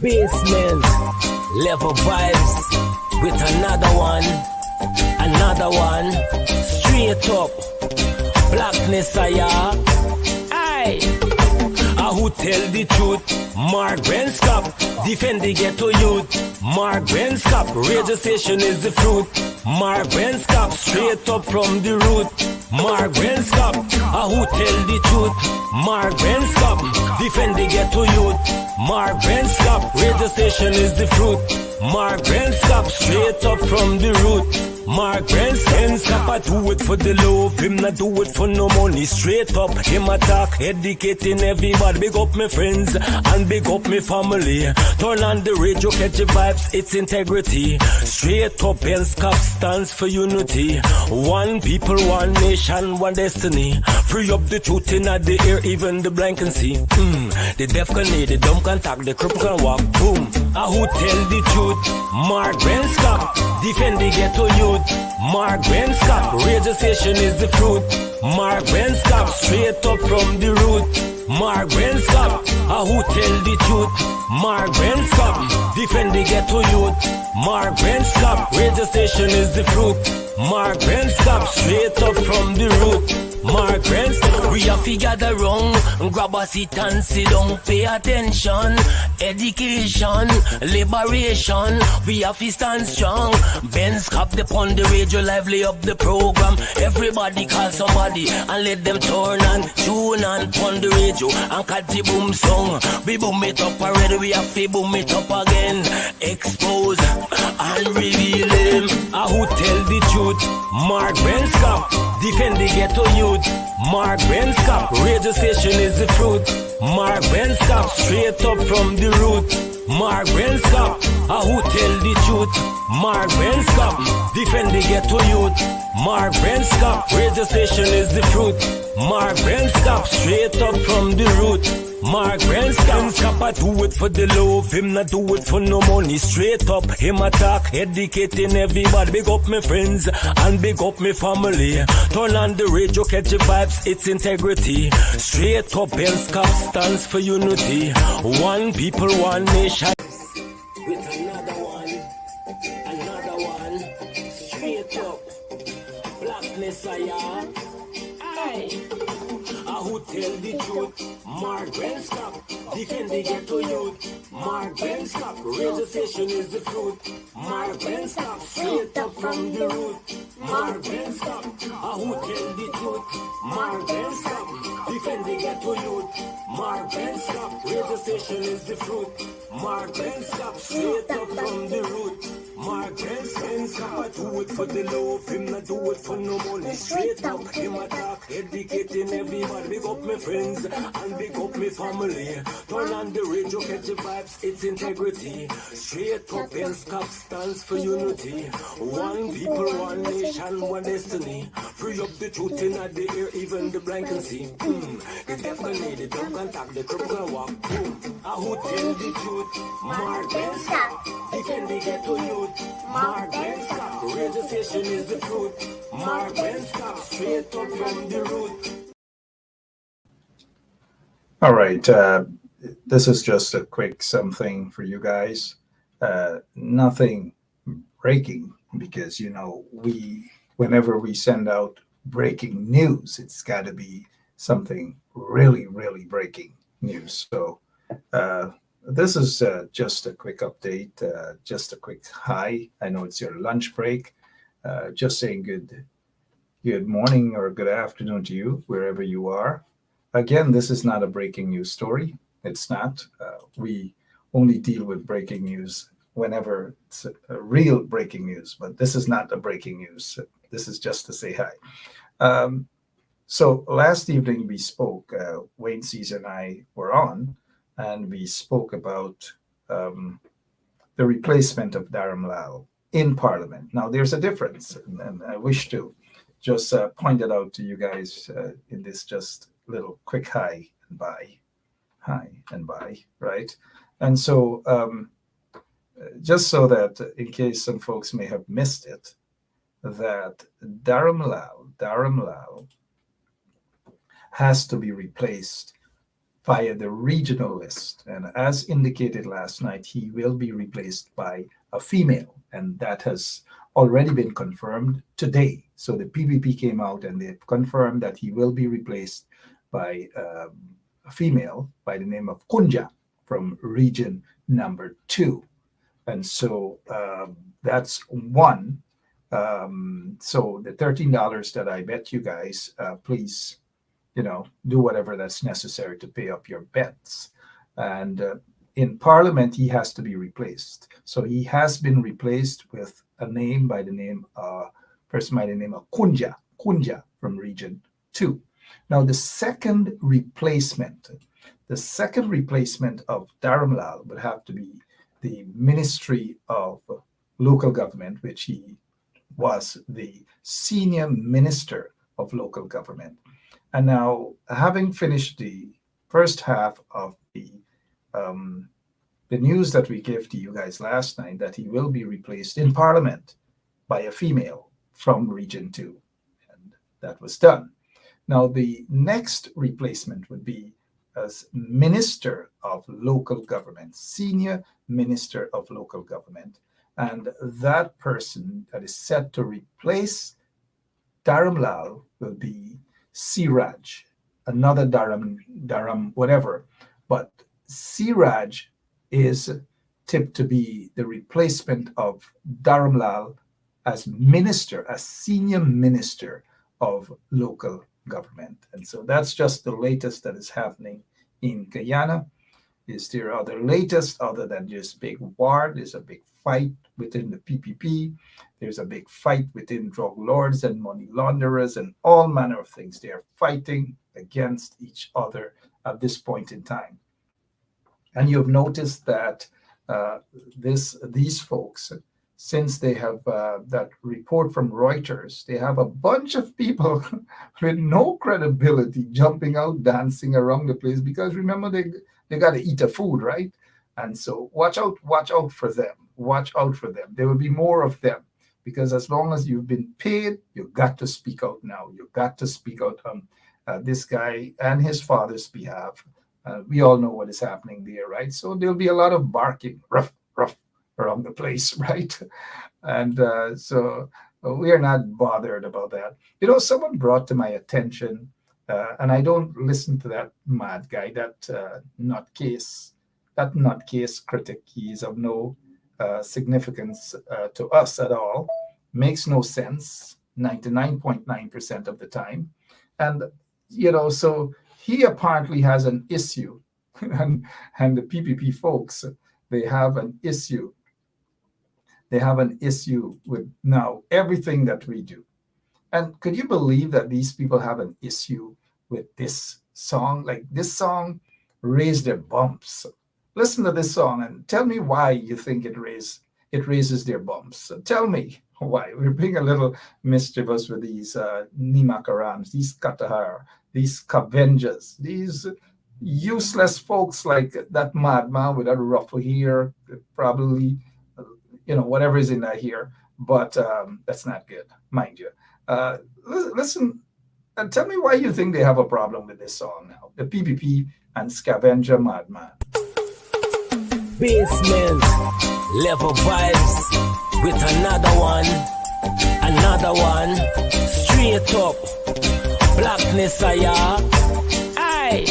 Basement level vibes with another one, straight up blackness. Aye, who tell the truth? Mark Benskop, defend the ghetto youth. Mark Benskop, radio station is the fruit. Mark Benskop, straight up from the root. Mark Benskop, who tell the truth? Mark Benskop, defend the ghetto youth. Mark Benskop, radio station is the fruit. Mark Benskop, straight up from the root. Mark Benskop, I do it for the love, him not do it for no money. Straight up, him attack, educating everybody. Big up my friends and big up my family. Turn on the radio, catch the vibes, it's integrity. Straight up, Benskop stands for unity. One people, one nation, one destiny. Free up the truth in the air, even the blind can see. The deaf can hear, the dumb can talk, the cripple can walk. Boom. Who tell the truth? Mark Benskop, defend the ghetto youth. Mark Benskop, radio station is the fruit. Mark Benskop, straight up from the root. Mark Benskop, who tell the truth? Mark Benskop, defend the ghetto youth. Mark Benskop, radio station is the fruit. Mark Benskop, straight up from the root. Mark Benskop, we have to gather round, grab a seat and sit down, pay attention. Education, liberation, we have to stand strong. Benskop upon the radio, lively up the program. Everybody call somebody and let them turn and tune and on the radio and catch the boom song. We boom it up already, we have to boom it up again. Expose and reveal him. Who tell the truth? Mark Benskop, defend the ghetto youth. Mark Benskop, radio station is the truth. Mark Benskop, straight up from the root. Mark Benskop, who tell the truth? Mark Benskop, defend the ghetto youth. Mark Benskop, radio station is the fruit. Mark Benskop, straight up from the root. Mark Benskop, I do it for the love, him not do it for no money. Straight up, him attack, educating everybody. Big up my friends and big up my family. Turn on the radio, catch the vibes, it's integrity. Straight up, Benskop stands for unity. One people, one nation. With another one, straight up, Black Messiah. Aye. Who tell the truth? Mark Benskop, defend the ghetto youth. Mark Benskop, radio station is the fruit. Mark Benskop, straight up from the root. Mark Benskop, who tell the truth? Mark Benskop, defend the ghetto youth. Mark Benskop, radio station is the fruit. Mark Benskop, straight up from the root. Mark Benskop, I do it for the love, him not do it for no money. Straight up, him attack, educating everybody. Big up my friends and big up my family. Turn on the radio, catch the vibes, it's integrity. Straight up, Benskop stands for unity. One people, one nation, one destiny. Free up the truth in the air, even the blind can see. The deaf can hear, the dumb can talk, the cripple can walk. Who tell the truth? Mark Benskop, defend the ghetto youth. Mark Benskop, radio station is the fruit. Mark Benskop, straight up from the root. All right, this is just a quick something for you guys. Nothing breaking, because whenever we send out breaking news, it's got to be something really, really breaking news. So this is just a quick update, just a quick hi. I know it's your lunch break. Just saying good morning or good afternoon to you, wherever you are. Again, this is not a breaking news story. It's not. We only deal with breaking news whenever it's a real breaking news, but this is not a breaking news. This is just to say hi. So last evening we spoke, Wayne Caesar and I were on, and we spoke about the replacement of Dharam Lal in Parliament. Now, there's a difference, and I wish to just point it out to you guys in this just little quick hi and bye, right? And so just so that in case some folks may have missed it, that Dharam Lal has to be replaced via the regional list. And as indicated last night, he will be replaced by a female, and that has already been confirmed today. So the PPP came out and they've confirmed that he will be replaced by a female by the name of Kunja from region number 2. And so that's one. So the $13 that I bet you guys, please, do whatever that's necessary to pay up your bets. And in Parliament, he has to be replaced. So he has been replaced with a name by the name, person by the name of Kunja from region 2. Now, the second replacement of Dharamlal would have to be the Ministry of Local Government, which he was the senior minister of local government. And now, having finished the first half of the news that we gave to you guys last night, that he will be replaced in Parliament by a female from Region 2, and that was done. Now, the next replacement would be as Minister of Local Government, Senior Minister of Local Government. And that person that is set to replace Dharamlal will be Siraj, another Dharam, whatever. But Siraj is tipped to be the replacement of Dharamlal as minister, as senior minister of local government. And so that's just the latest that is happening in Guyana. Is there other latest other than just big war? There's a big fight within the PPP. There's a big fight within drug lords and money launderers and all manner of things. They are fighting against each other at this point in time. And you've noticed that these folks, since they have that report from Reuters, they have a bunch of people with no credibility jumping out, dancing around the place, because remember, they got to eat the food, right? And so watch out for them. Watch out for them. There will be more of them, because as long as you've been paid, you've got to speak out now. You've got to speak out on this guy and his father's behalf. We all know what is happening there, right? So there'll be a lot of barking, rough, around the place, right? And so we are not bothered about that. Someone brought to my attention, and I don't listen to that mad guy, that nutcase critic. He is of no significance to us at all. Makes no sense 99.9% of the time. And, so he apparently has an issue, and the PPP folks, they have an issue. They have an issue with now everything that we do. And could you believe that these people have an issue with this song? Like, this song raised their bumps. Listen to this song and tell me why you think it raises their bumps. Tell me why. We're being a little mischievous with these Nimakarams, these Katahar, these Kavenjas, these useless folks like that madman with that ruffle here, probably, whatever is in that here. But that's not good, mind you. Listen and tell me why you think they have a problem with this song now. The PPP and Scavenger Madman. Basement level vibes with another one, straight up blackness. Aye,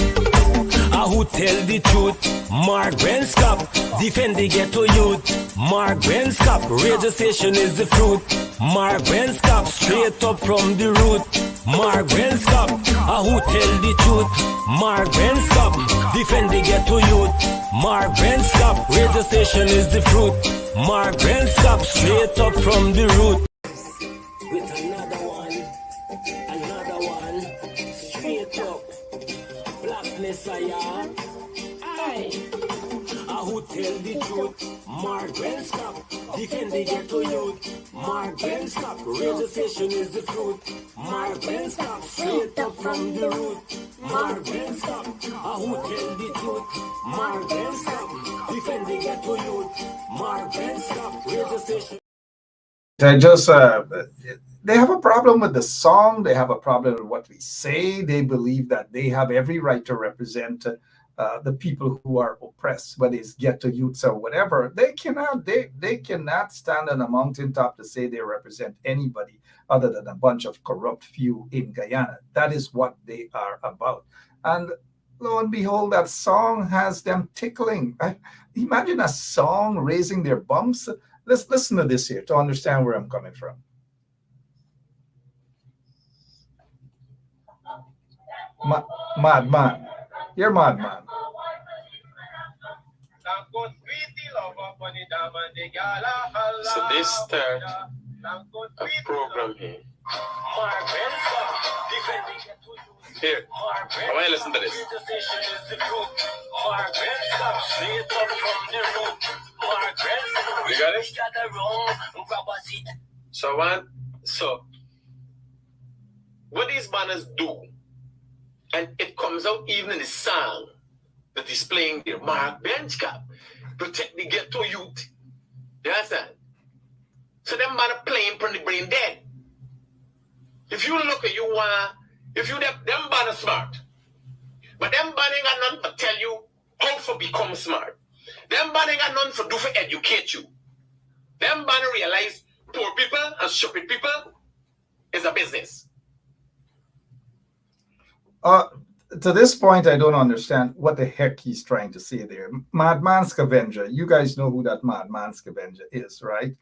who tell the truth? Mark Benskop, defend the ghetto youth. Mark Benskop, radio station is the fruit. Mark Benskop, straight up from the root. Mark Benskop, who tell the truth? Mark Benskop, defend the ghetto youth. Mark Benskop, radio station is the fruit. Mark Benskop, straight up from the root. With another one, straight up blackness. Aye, who tell the truth? Mark Benskop, defend the ghetto youth. Mark Benskop, radio station is the fruit. Mark Benskop, straight up from the root. Mark Benskop, who tell the truth? Mark Benskop, defend the ghetto youth. Mark Benskop, radio station. They have a problem with the song. They have a problem with what we say. They believe that they have every right to represent the people who are oppressed, whether it's ghetto youths or whatever. They cannot stand on a mountaintop to say they represent anybody other than a bunch of corrupt few in Guyana. That is what they are about. And lo and behold, that song has them tickling. Imagine a song raising their bumps. Let's listen to this here to understand where I'm coming from. Madman. You're madman. So they start a program here. Here, I want you to listen to this. You got it? So what these banners do, and it comes out even in the song that he's playing there, Mark Benchcap, protect the ghetto youth. You understand? So them man are playing from the brain dead. If you look at them man are smart. But them man ain't got none to tell you how to become smart. Them man ain't got none to do for educate you. Them man realize poor people and stupid people is a business. To this point, I don't understand what the heck he's trying to say there. Madman Scavenger, you guys know who that Madman Scavenger is, right?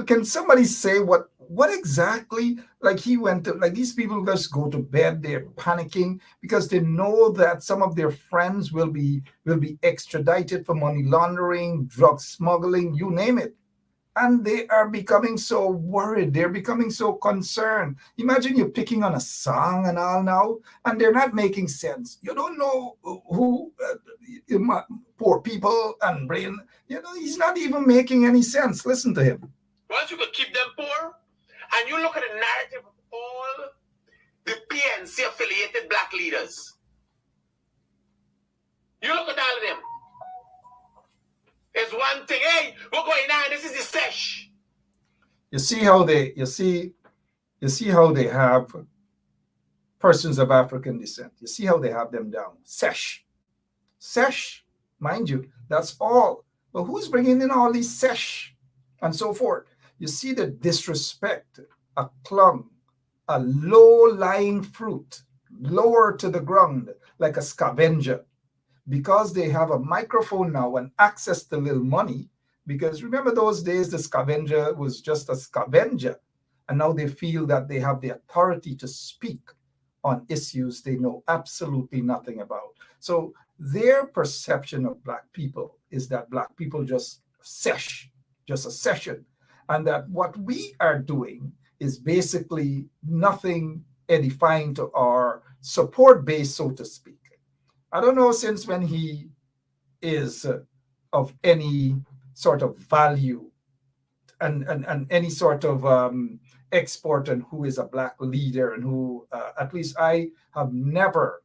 Can somebody say what exactly, like he went to, like these people just go to bed, they're panicking because they know that some of their friends will be extradited for money laundering, drug smuggling, you name it. And they are becoming so worried. They're becoming so concerned. Imagine you're picking on a song and all now, and they're not making sense. You don't know who poor people and brain. He's not even making any sense. Listen to him. Once you could keep them poor, and you look at the narrative of all the PNC affiliated black leaders, you look at all of them. It's one thing. Hey, we're going on. This is the sesh. You see how they have persons of African descent. You see how they have them down. Sesh, mind you, that's all. But who's bringing in all these sesh and so forth? You see the disrespect, a clung, a low-lying fruit, lower to the ground, like a scavenger. Because they have a microphone now and access to little money, because remember those days the scavenger was just a scavenger, and now they feel that they have the authority to speak on issues they know absolutely nothing about. So their perception of black people is that black people just a session, and that what we are doing is basically nothing edifying to our support base, so to speak. I don't know since when he is of any sort of value and any sort of export, and who is a black leader, and who, at least I have never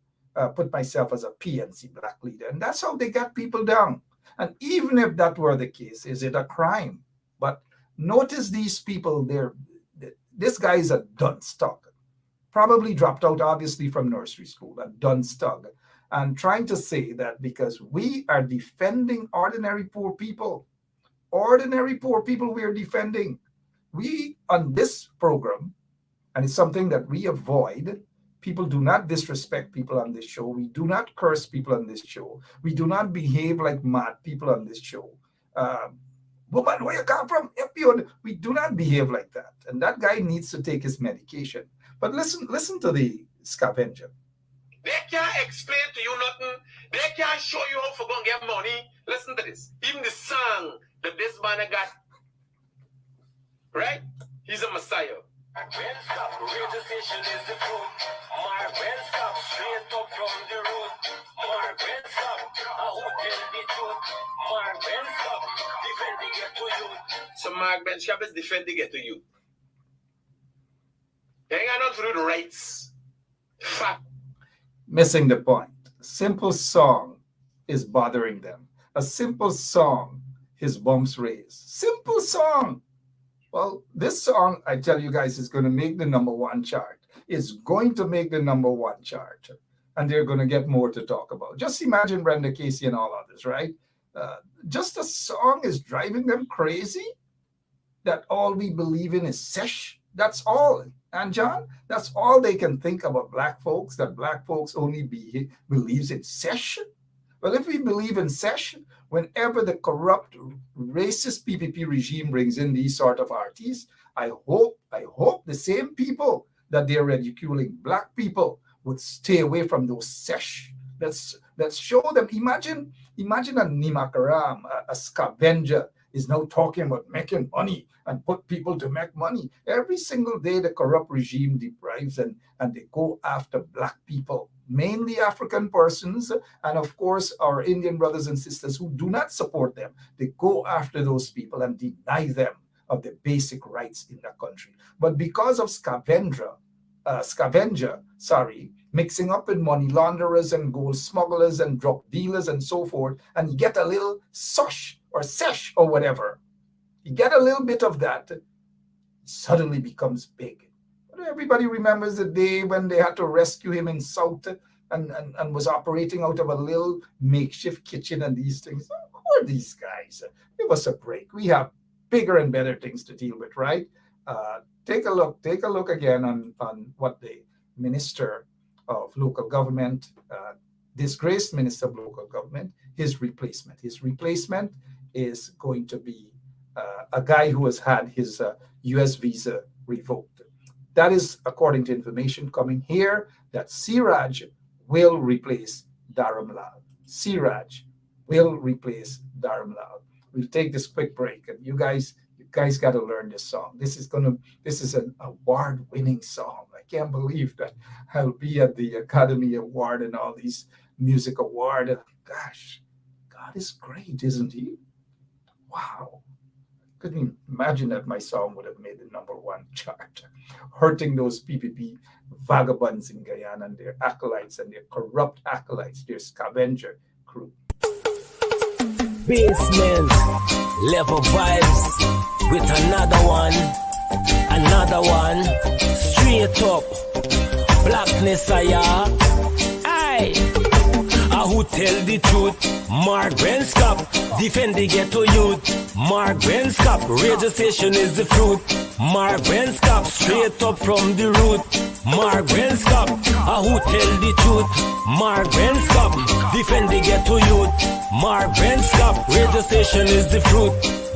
put myself as a PNC black leader. And that's how they got people down. And even if that were the case, is it a crime? But notice these people, this guy is a dunce stug. Probably dropped out, obviously, from nursery school, a dunce stug. And trying to say that because we are defending ordinary poor people we are defending. We, on this program, and it's something that we avoid, people do not disrespect people on this show. We do not curse people on this show. We do not behave like mad people on this show. Woman, where you come from? We do not behave like that. And that guy needs to take his medication. But listen to the scavenger. They can't explain to you nothing. They can't show you how to go and get money. Listen to this. Even the song that this man got, right? He's a messiah. So Mark Benchcap is defending it to you. They ain't got nothing to do with rights. Fact. Missing the point. A simple song is bothering them. A simple song, his bumps raised. Simple song. Well, this song, I tell you guys, is going to make the #1 chart. It's going to make the #1 chart. and they're going to get more to talk about. Just imagine Brenda Casey and all others, right? Just a song is driving them crazy, that all we believe in is sesh. That's all. And John, that's all they can think about black folks, that black folks only believes in sesh. Well, if we believe in sesh, whenever the corrupt, racist PPP regime brings in these sort of artists, I hope the same people that they're ridiculing black people would stay away from those sesh. Let's show them. Imagine a Nimakaram, a scavenger, is now talking about making money and put people to make money. Every single day, the corrupt regime deprives and they go after black people, mainly African persons, and of course, our Indian brothers and sisters who do not support them. They go after those people and deny them of the basic rights in the country. But because of scavenger, mixing up with money launderers and gold smugglers and drug dealers and so forth, and you get a little sosh or sesh or whatever. You get a little bit of that, it suddenly becomes big. But everybody remembers the day when they had to rescue him in South and was operating out of a little makeshift kitchen and these things. Who are these guys? Give us a break. We have bigger and better things to deal with, right? Take a look again on what the Minister of Local Government, disgraced Minister of Local Government, his replacement. His replacement is going to be a guy who has had his U.S. visa revoked. That is according to information coming here, that Siraj will replace Dharamlal. Siraj will replace Dharamlal. We'll take this quick break, and you guys got to learn this song. This is an award-winning song. I can't believe that I'll be at the Academy Award and all these music award. Gosh, God is great, isn't he? Wow. Couldn't imagine that my song would have made the #1 chart, hurting those PPP vagabonds in Guyana and their acolytes and their corrupt acolytes, their scavenger crew. Basement level vibes with another one, straight up blackness. Aye, who tell the truth? Mark Benscop, defend the ghetto youth. Mark Benscop, radio station is the fruit. Mark Benscop, straight up from the root. Mark Benscop, who tell the truth? Mark Benscop, defend the ghetto youth. Mark Benscop, radio station is the fruit.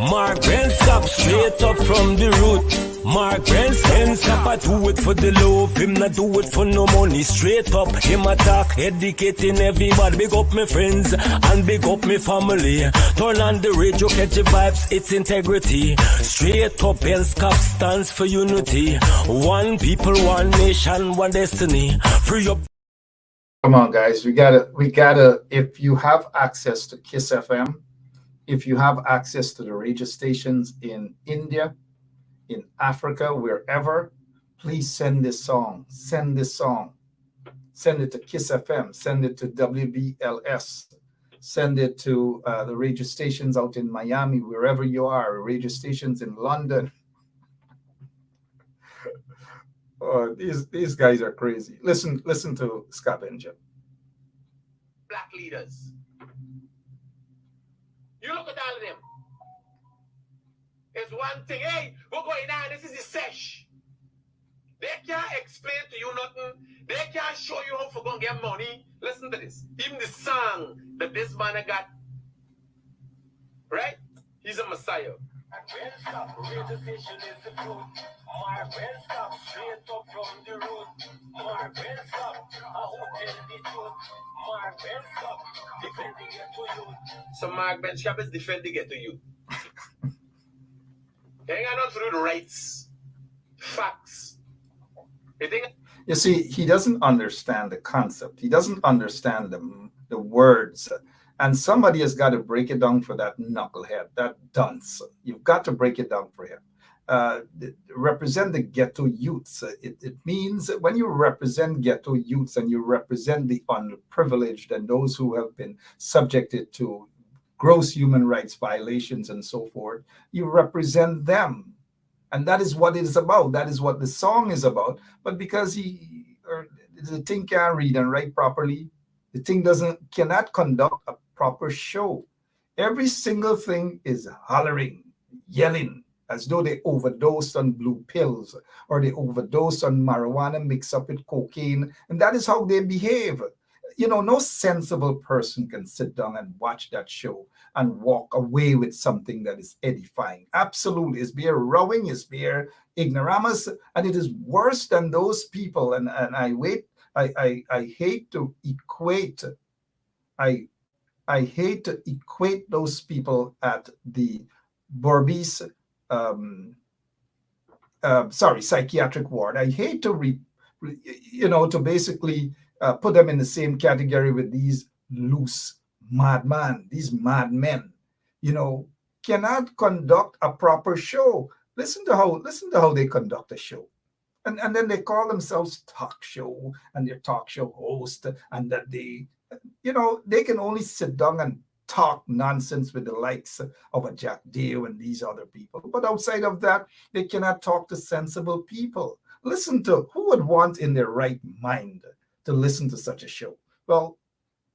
Mark Benscop, straight up from the root. Mark Benscop, I do it for the love, him not do it for no money. Straight up, him attack, educating everybody. Big up my friends and big up my family. Turn on the radio, catch the vibes, it's integrity. Straight up, Benscop stands for unity. One people, one nation, one destiny. Free up. Come on, guys, we gotta. If you have access to Kiss FM, if you have access to the radio stations in India, in Africa, wherever, please send this song. Send this song. Send it to Kiss FM. Send it to WBLS. Send it to the radio stations out in Miami, wherever you are. Radio stations in London. Oh, these guys are crazy. Listen to Scavenger. Black leaders. You look at all of them. It's one thing. Hey, we're going on. This is the sesh. They can't explain to you nothing. They can't show you how to go and get money. Listen to this. Even the song that this man got, right? He's a messiah. So Mark Benscop is defending it to you. They ain't got nothing to do with rights, facts. You see, he doesn't understand the concept. He doesn't understand the words. And somebody has got to break it down for that knucklehead, that dunce. You've got to break it down for him. Represent the ghetto youths. It means that when you represent ghetto youths and you represent the underprivileged and those who have been subjected to gross human rights violations and so forth, you represent them. And that is what it is about. That is what the song is about. But because the thing can't read and write properly. The thing cannot conduct a proper show. Every single thing is hollering, yelling, as though they overdosed on blue pills or they overdosed on marijuana mixed up with cocaine. And that is how they behave. No sensible person can sit down and watch that show and walk away with something that is edifying. Absolutely. It's bare rowing, it's bare ignoramus, and it is worse than those people. And I hate to equate those people at the Berbice psychiatric ward. I hate to to basically put them in the same category with these loose madmen, these madmen, cannot conduct a proper show. Listen to how they conduct a show. And then they call themselves talk show and they're talk show host, and that they can only sit down and talk nonsense with the likes of a Jack Dale and these other people. But outside of that, they cannot talk to sensible people. Listen to who would want in their right mind to listen to such a show. Well,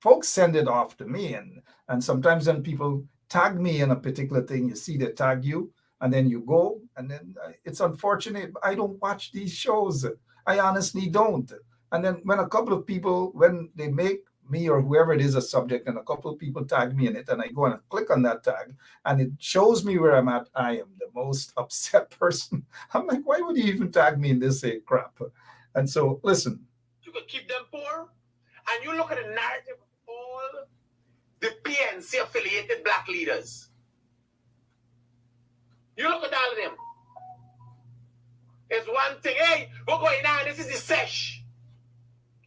folks send it off to me, and sometimes when people tag me in a particular thing, you see they tag you, and then you go, and then it's unfortunate. I don't watch these shows. I honestly don't. And then when a couple of people, when they make me or whoever it is a subject, and a couple of people tag me in it, and I go and click on that tag, and it shows me where I'm at, I am the most upset person. I'm like, why would you even tag me in this crap? And so, listen. You could keep them poor, and you look at the narrative of all the PNC affiliated black leaders. You look at all of them. It's one thing, hey, we're going on, this is the sesh.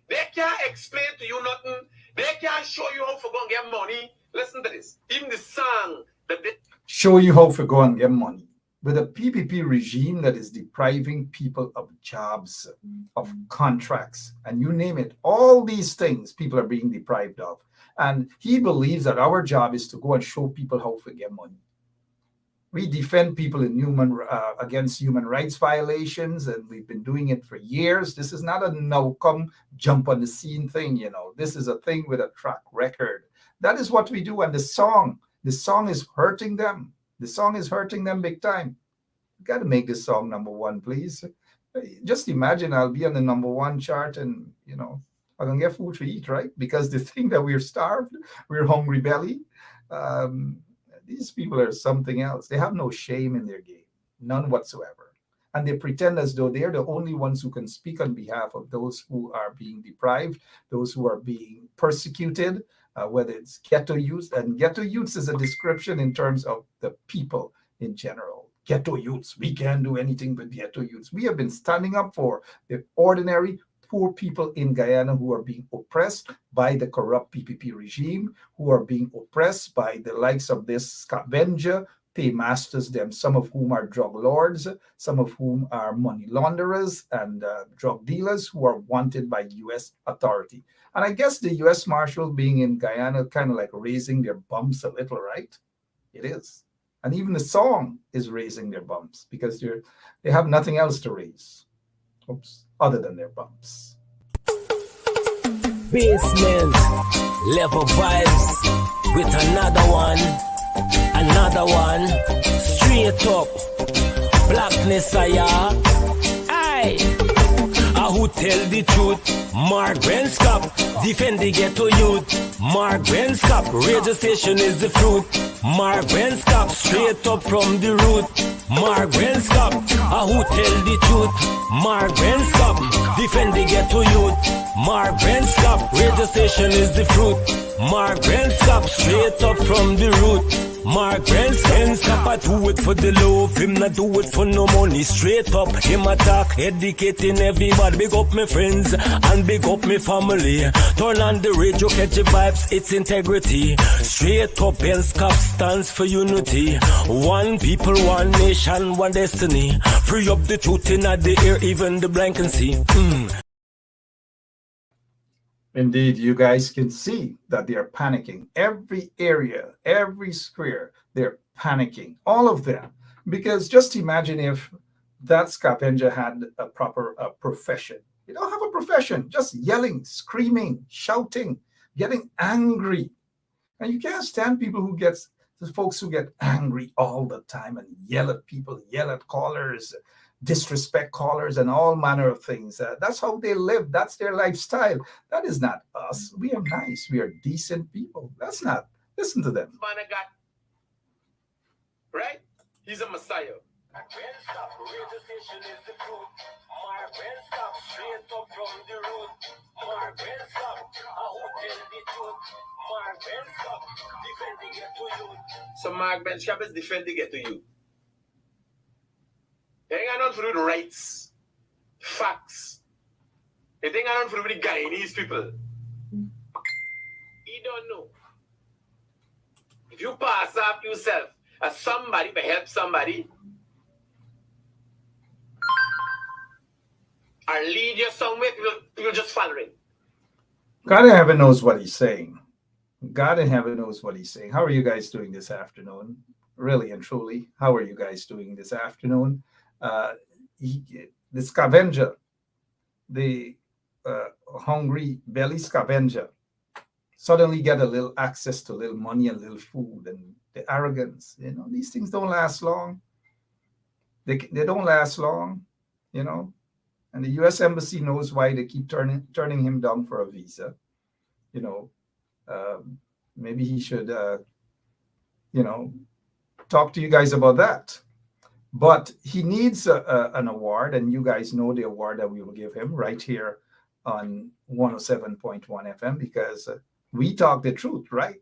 They can't explain to you nothing. They can't show you how to go and get money. Listen to this. Even the song that they show you how to go and get money. With a PPP regime that is depriving people of jobs, of contracts, and you name it, all these things people are being deprived of. And he believes that our job is to go and show people how to get money. We defend people against human rights violations, and we've been doing it for years. This is not a now-come jump on the scene thing, This is a thing with a track record. That is what we do. And the song is hurting them. The song is hurting them big time. You got to make this song number one, please. Just imagine I'll be on the number one chart, and I can get food to eat, right? Because the thing that we're starved, we're hungry belly. These people are something else. They have no shame in their game, none whatsoever. And they pretend as though they're the only ones who can speak on behalf of those who are being deprived, those who are being persecuted, whether it's ghetto youths. And ghetto youths is a description in terms of the people in general. Ghetto youths, we can't do anything but ghetto youths. We have been standing up for the ordinary poor people in Guyana who are being oppressed by the corrupt PPP regime, who are being oppressed by the likes of this scavenger paymasters, them, some of whom are drug lords, some of whom are money launderers and drug dealers who are wanted by U.S. authority. And I guess the U.S. Marshal being in Guyana kind of like raising their bumps a little, right? It is. And even the song is raising their bumps because they have nothing else to raise. Oops. Other than their bumps. Basement level vibes with another one, straight up blackness. Who tell the truth? Mark Benscop, defend the ghetto youth. Mark Benscop, radio station is the fruit. Mark Benscop, straight up from the root. Mark Benscop, who tell the truth? Mark Benscop, defend the ghetto youth. Mark Benscop, radio station is the fruit. Mark Benscop, straight up from the root. Mark Benscop, I do it for the love, him not do it for no money. Straight up, him attack, educating everybody. Big up my friends and big up my family. Turn on the radio, catch the vibes, it's integrity. Straight up, Benscop stands for unity. One people, one nation, one destiny. Free up the truth in the air, even the blind can see. Indeed, you guys can see that they are panicking. Every area, every square, they're panicking. All of them. Because just imagine if that scavenger had a proper profession. You don't have a profession. Just yelling, screaming, shouting, getting angry. And you can't stand people who gets the folks who get angry all the time and yell at people, yell at callers, disrespect callers, and all manner of things. That's how they live. That's their lifestyle. That is not us. We are nice. We are decent people. That's not. Listen to them. Man, I got right. He's a messiah. Radio station is the truth. Marvel stop straight up from the road. Marvel stop. I will tell the truth. Marvel stop defending it to you. So Mark Benchcap is defending it to you. They ain't got nothing to do with rights, facts. They ain't got nothing to do with the Guyanese people. You don't know. If you pass off yourself as somebody to help somebody, or lead you somewhere, you'll just follow it. God in heaven knows what he's saying. God in heaven knows what he's saying. How are you guys doing this afternoon? Really and truly, how are you guys doing this afternoon? The scavenger, the hungry belly scavenger, suddenly get a little access to a little money and a little food, and the arrogance, these things don't last long. They don't last long, and the U.S. Embassy knows why they keep turning him down for a visa. Maybe he should, talk to you guys about that. But he needs an award, and you guys know the award that we will give him right here on 107.1 FM, because we talk the truth, right?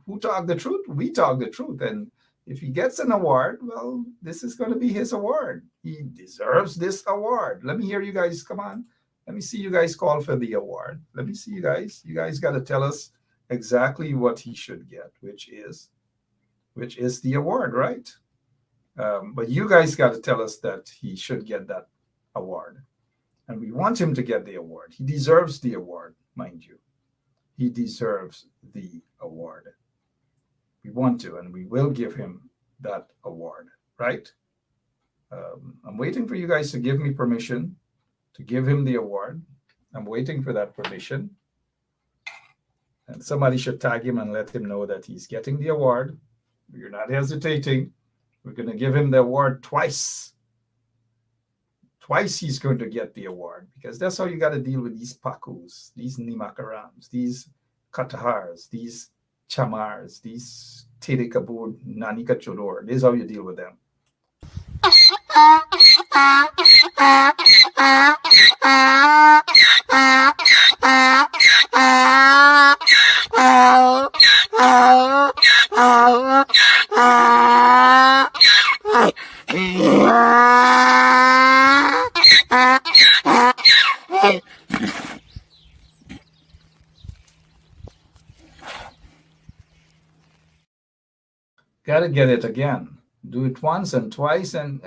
Who talk the truth? We talk the truth. And if he gets an award, well, this is going to be his award. He deserves this award. Let me hear you guys. Come on. Let me see you guys call for the award. Let me see you guys. You guys got to tell us exactly what he should get, which is the award, right? But you guys got to tell us that he should get that award. And we want him to get the award. He deserves the award, mind you. He deserves the award. We want to, and we will give him that award, right? I'm waiting for you guys to give me permission to give him the award. I'm waiting for that permission. And somebody should tag him and let him know that he's getting the award. You're not hesitating. We're going to give him the award twice. Twice he's going to get the award, because that's how you got to deal with these Pakus, these Nimakarams, these Katahars, these Chamars, these Tidikabur, Nanika Chodor. This is how you deal with them. Gotta get it again. Do it once and twice, and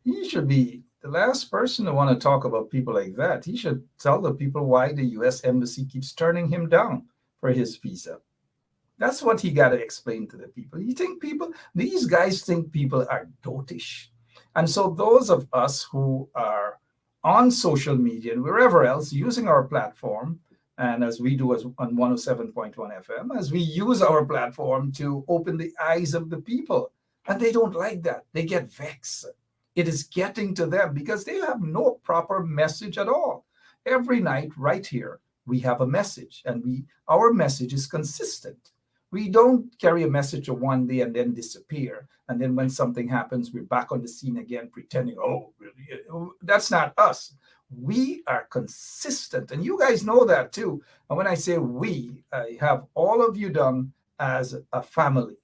he should be the last person to want to talk about people like that. He should tell the people why the U.S. Embassy keeps turning him down for his visa. That's what he got to explain to the people. These guys think people are dotish. And so those of us who are on social media and wherever else using our platform, and as we do on 107.1 FM, as we use our platform to open the eyes of the people, and they don't like that. They get vexed. It is getting to them because they have no proper message at all. Every night right here, we have a message, and our message is consistent. We don't carry a message of one day and then disappear. And then when something happens, we're back on the scene again, pretending, really? That's not us. We are consistent. And you guys know that too. And when I say we, I have all of you done as a family,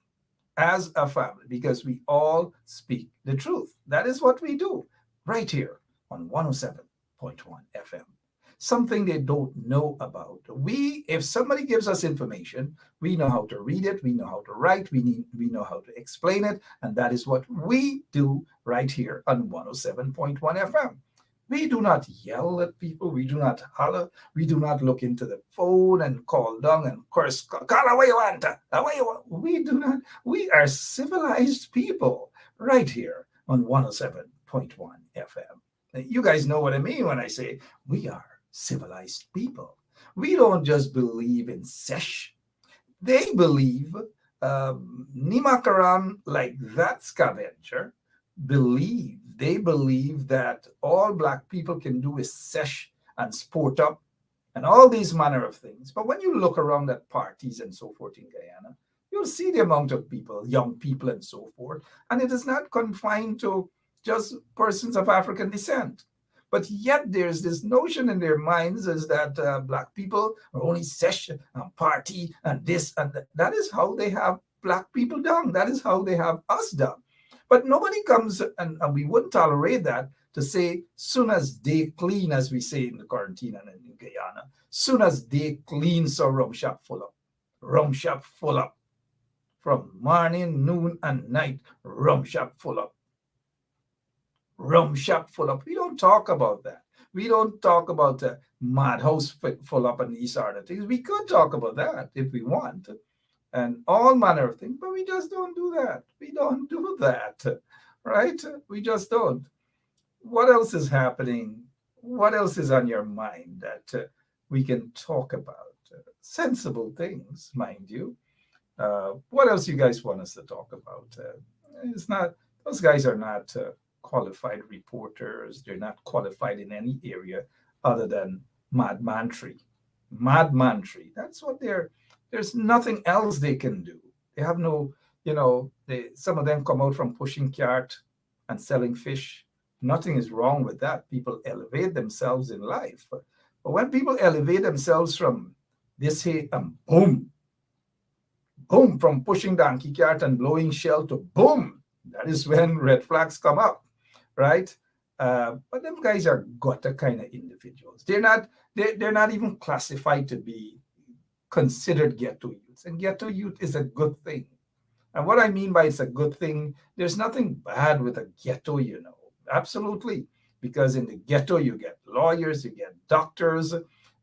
because we all speak the truth. That is what we do right here on 107.1 FM. Something they don't know about. If somebody gives us information, we know how to read it, we know how to write, we know how to explain it, and that is what we do right here on 107.1 FM. We do not yell at people, we do not holler, we do not look into the phone and call down and curse, call away you want, away you want. We do not, we are civilized people right here on 107.1 FM. You guys know what I mean when I say we are civilized people. We don't just believe in sesh. They believe Nimakaran, like that scavenger, they believe that all black people can do is sesh and sport up and all these manner of things. But when you look around at parties and so forth in Guyana, you'll see the amount of people, young people and so forth, and it is not confined to just persons of African descent. But yet there's this notion in their minds is that black people are only sesh and party and this and that. That is how they have black people down. That is how they have us down. But nobody comes, and we wouldn't tolerate that, to say, soon as they clean, as we say in the quarantine and in Guyana, soon as they clean, so rum shop full up. Rum shop full up. From morning, noon, and night, rum shop full up. Rum shop full up. We don't talk about that. We don't talk about madhouse full up and these sort of things. We could talk about that if we want, and all manner of things, but we just don't do that. We don't do that, right? We just don't. What else is happening? What else is on your mind that we can talk about? Sensible things, mind you. What else you guys want us to talk about? It's not, those guys are not qualified reporters. They're not qualified in any area other than madmantry. Madmantry. That's what there's nothing else they can do. They have no, some of them come out from pushing cart and selling fish. Nothing is wrong with that. People elevate themselves in life. But when people elevate themselves from this here and boom, from pushing donkey cart and blowing shell to boom, that is when red flags come up, right? But them guys are gutter kind of individuals. They're not even classified to be considered ghetto youths. And ghetto youth is a good thing. And what I mean by it's a good thing, there's nothing bad with a ghetto, Absolutely. Because in the ghetto, you get lawyers, you get doctors,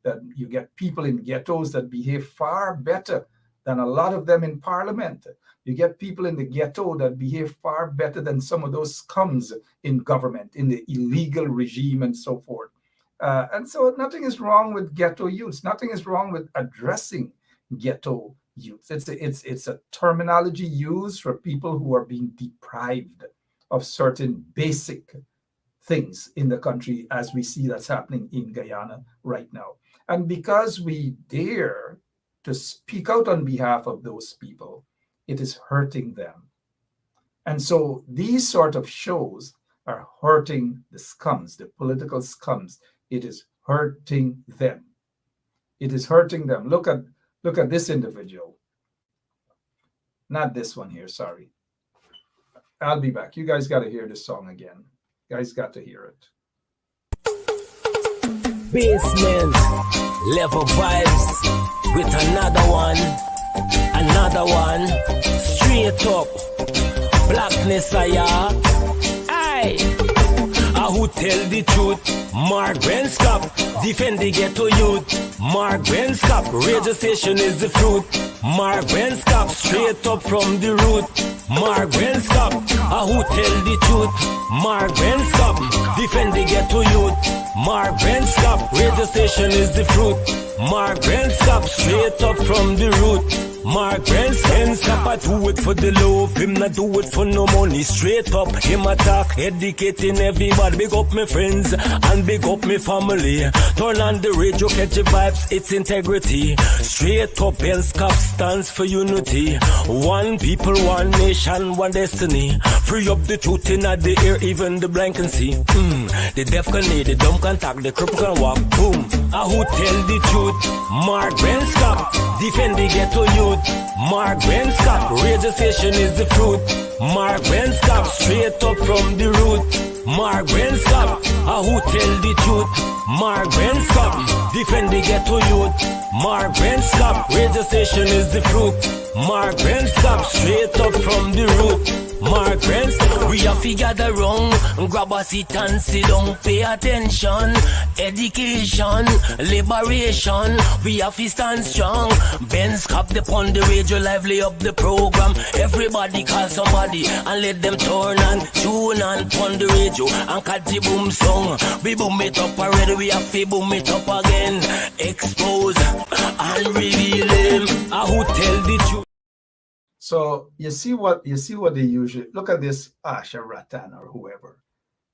that you get people in ghettos that behave far better than a lot of them in parliament. You get people in the ghetto that behave far better than some of those scums in government, in the illegal regime and so forth. And so nothing is wrong with ghetto youths. Nothing is wrong with addressing ghetto youths. It's a terminology used for people who are being deprived of certain basic things in the country, as we see that's happening in Guyana right now. And because we dare to speak out on behalf of those people, it is hurting them. And so these sort of shows are hurting the scums, the political scums. It is hurting them. It is hurting them. Look at this individual. Not this one here, sorry. I'll be back. You guys got to hear this song again. You guys got to hear it. Basement level vibes with another one, straight up blackness. Aye, who tell the truth? Mark Benskop, defend the ghetto youth. Mark Benskop, radio station is the fruit. Mark Benskop, straight up from the root. Mark Benskop, who tell the truth? Mark Benskop, defend the ghetto youth. Mark Benskop, radio station is the fruit. Mark Benskop, straight up from the root. Mark Benskop, I do it for the love, him not do it for no money. Straight up, him attack, educating everybody. Big up my friends and big up my family. Turn on the radio, catch the vibes, it's integrity. Straight up, Benskop stands for unity. One people, one nation, one destiny. Free up the truth in the air, even the blind can see. The deaf can hear, the dumb can talk, the cripple can walk. Boom, who tell the truth? Mark Benskop, defend the ghetto youth. Mark Benskop, radio station is the fruit. Mark Benskop, straight up from the root. Mark Benskop, who tell the truth? Mark Benskop, defend the ghetto youth. Mark Benskop, radio station is the fruit. Mark Benskop, straight up from the root. Mark Benskop, we have fi gather round, grab a seat and sit down. Pay attention, education, liberation. We have to stand strong. Ben's Cup the pon the radio, lively up the program. Everybody call somebody and let them turn and tune and pon the radio and catch the boom song. We boom it up already, we have to boom it up again. Expose and reveal them. Who tell the truth? So you see what they usually look at this Asha Ratan or whoever.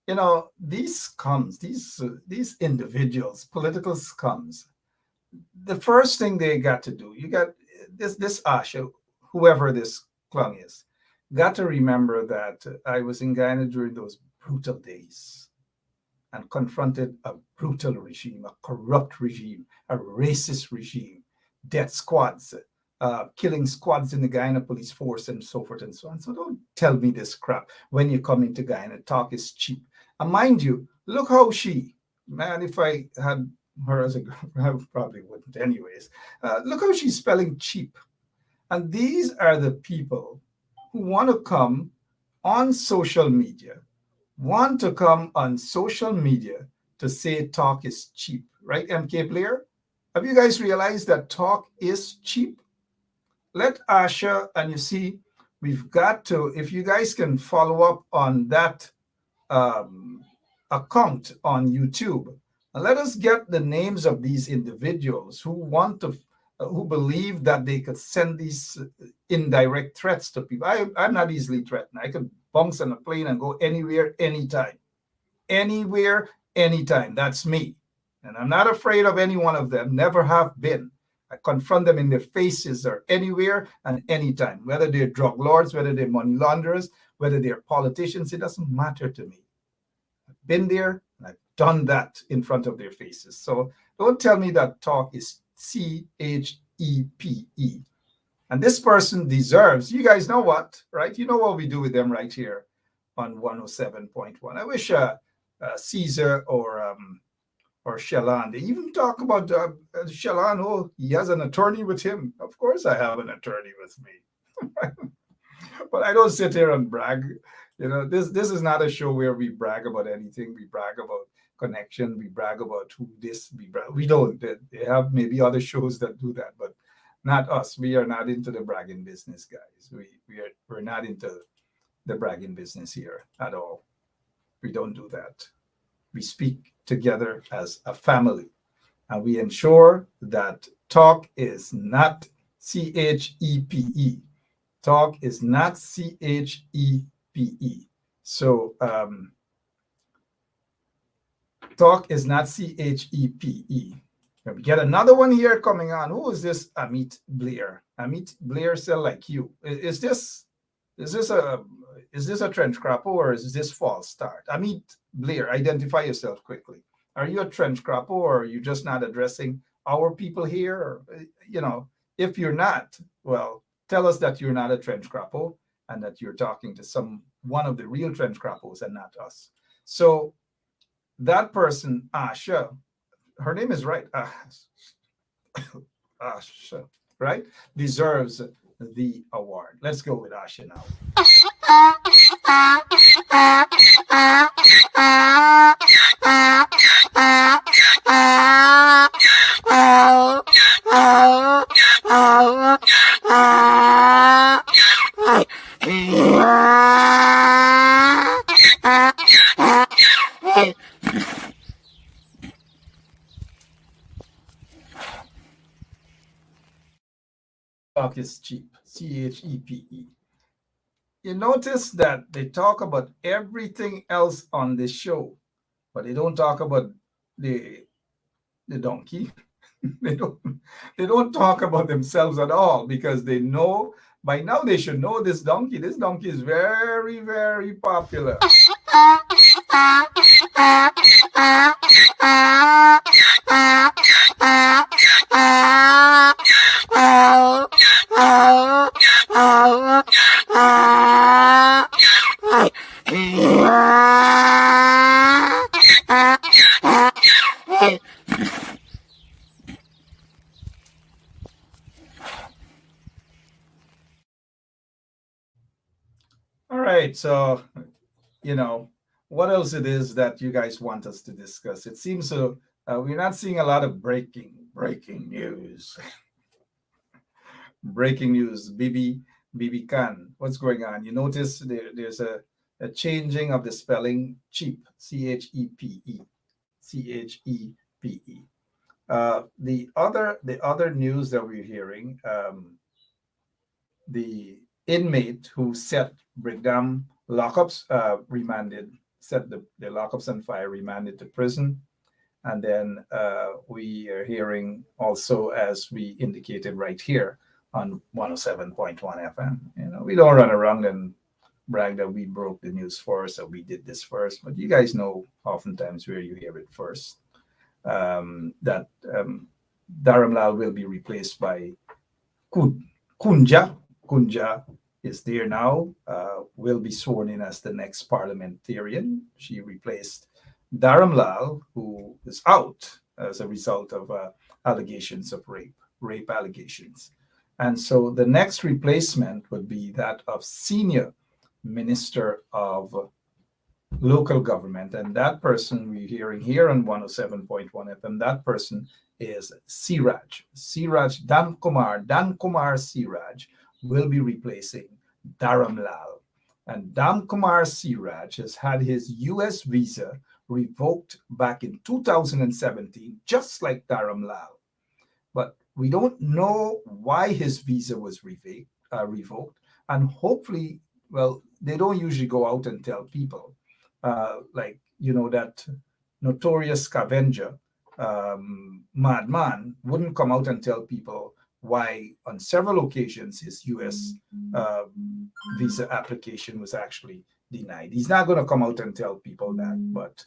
You know, these scums, these individuals, political scums. The first thing they got to do, you got this Asha, whoever this clung is, got to remember that I was in Guyana during those brutal days and confronted a brutal regime, a corrupt regime, a racist regime, death squads, killing squads in the Guyana police force and so forth and so on. So don't tell me this crap when you come into Guyana. Talk is cheap. And mind you, look how man, if I had her as a girlfriend, I probably wouldn't anyways. Look how she's spelling cheap. And these are the people who want to come on social media, to say talk is cheap, right, MK Blair? Have you guys realized that talk is cheap? Let Asha, and you see, we've got to, if you guys can follow up on that account on YouTube, and let us get the names of these individuals who who believe that they could send these indirect threats to people. I'm not easily threatened. I could bounce on a plane and go anywhere, anytime. Anywhere, anytime. That's me. And I'm not afraid of any one of them, never have been. I confront them in their faces or anywhere and anytime, whether they're drug lords, whether they're money launderers, whether they're politicians, it doesn't matter to me. I've been there and I've done that in front of their faces. So don't tell me that talk is CHEPE. And this person deserves, you guys know what, right? You know what we do with them right here on 107.1. I wish Caesar or Shallan. They even talk about Shallan. Oh, he has an attorney with him. Of course, I have an attorney with me, but I don't sit here and brag. You know, this is not a show where we brag about anything. We brag about connection. We brag about who this. We don't. They have maybe other shows that do that, but not us. We are not into the bragging business, guys. We're not into the bragging business here at all. We don't do that. We speak together as a family, and we ensure that talk is not CHEPE. Talk is not CHEPE. So talk is not CHEPE. We get another one here coming on. Who is this? Amit Blair. Amit Blair said like you. Is this a trench crapper or is this false start? Amit Blair, identify yourself quickly. Are you a trench crapper or are you just not addressing our people here? Or, you know, if you're not, well, tell us that you're not a trench crapper and that you're talking to one of the real trench crappers and not us. So that person, Asha, her name is right, Asha, right, deserves the award. Let's go with Asha now. Talk is cheap, CHEPE. You notice that they talk about everything else on the show, but they don't talk about the donkey. they don't talk about themselves at all because they know by now they should know this donkey. This donkey is very, very popular. All right, so you know, what else it is that you guys want us to discuss. It seems so we're not seeing a lot of breaking news. Breaking news. BB Khan, what's going on? You notice there's a changing of the spelling cheap, CHEPE, CHEPE. The other news that we're hearing, the inmate who set Brigham lockups remanded, set the lockups on fire, remanded to prison. And then we are hearing also, as we indicated right here on 107.1 FM. We don't run around and brag that we broke the news first or we did this first, but you guys know oftentimes where you hear it first. That Dharam Lal will be replaced by Kunja. Kunja is there now, will be sworn in as the next parliamentarian. She replaced Dharam Lal, who is out as a result of allegations of rape allegations. And so the next replacement would be that of Senior Minister of Local Government. And that person we're hearing here on 107.1 FM, that person is Siraj. Siraj Dan Kumar Siraj will be replacing Dharam Lal. And Dan Kumar Siraj has had his US visa revoked back in 2017, just like Dharam Lal. But we don't know why his visa was revoked. And hopefully, well, they don't usually go out and tell people. That notorious scavenger, madman, wouldn't come out and tell people why on several occasions his US visa application was actually denied. He's not going to come out and tell people that, but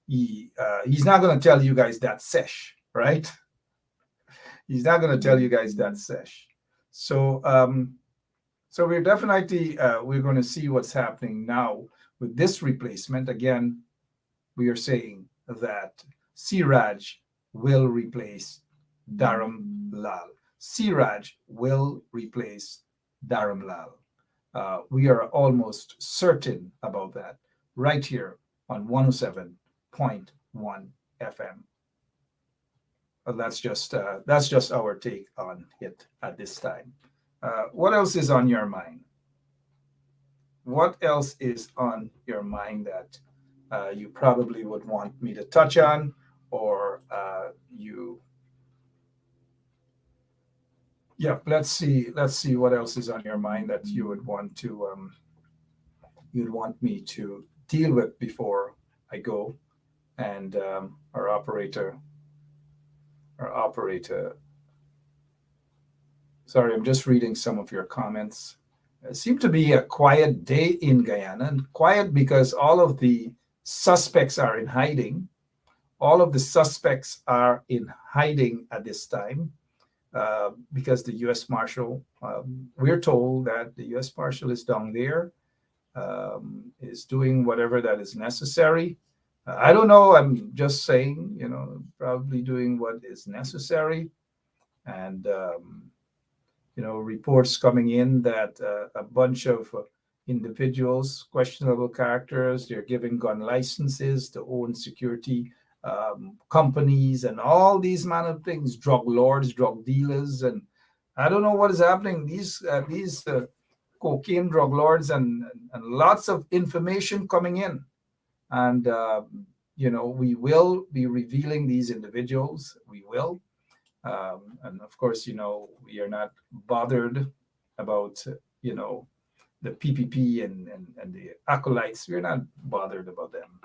he's not going to tell you guys that sesh, right? He's not going to tell you guys that sesh. So we're definitely we're going to see what's happening now with this replacement. Again, we are saying that Siraj will replace Dharam Lal. Siraj will replace Dharam Lal. We are almost certain about that right here on 107.1 FM. That's just our take on it at this time. What else is on your mind? What else is on your mind that you probably would want me to touch on, or let's see what else is on your mind that you would want to you'd want me to deal with before I go. And our operator, sorry, I'm just reading some of your comments. It seemed to be a quiet day in Guyana, and quiet because all of the suspects are in hiding. All of the suspects are in hiding at this time because the U.S. Marshal, we're told that the U.S. Marshal is down there, is doing whatever that is necessary. I don't know. I'm just saying, probably doing what is necessary. And, reports coming in that a bunch of individuals, questionable characters, they're giving gun licenses to own security companies and all these manner of things, drug lords, drug dealers. And I don't know what is happening. These cocaine drug lords and lots of information coming in. And, we will be revealing these individuals. We will. And of course, we are not bothered about, the PPP and the acolytes. We're not bothered about them,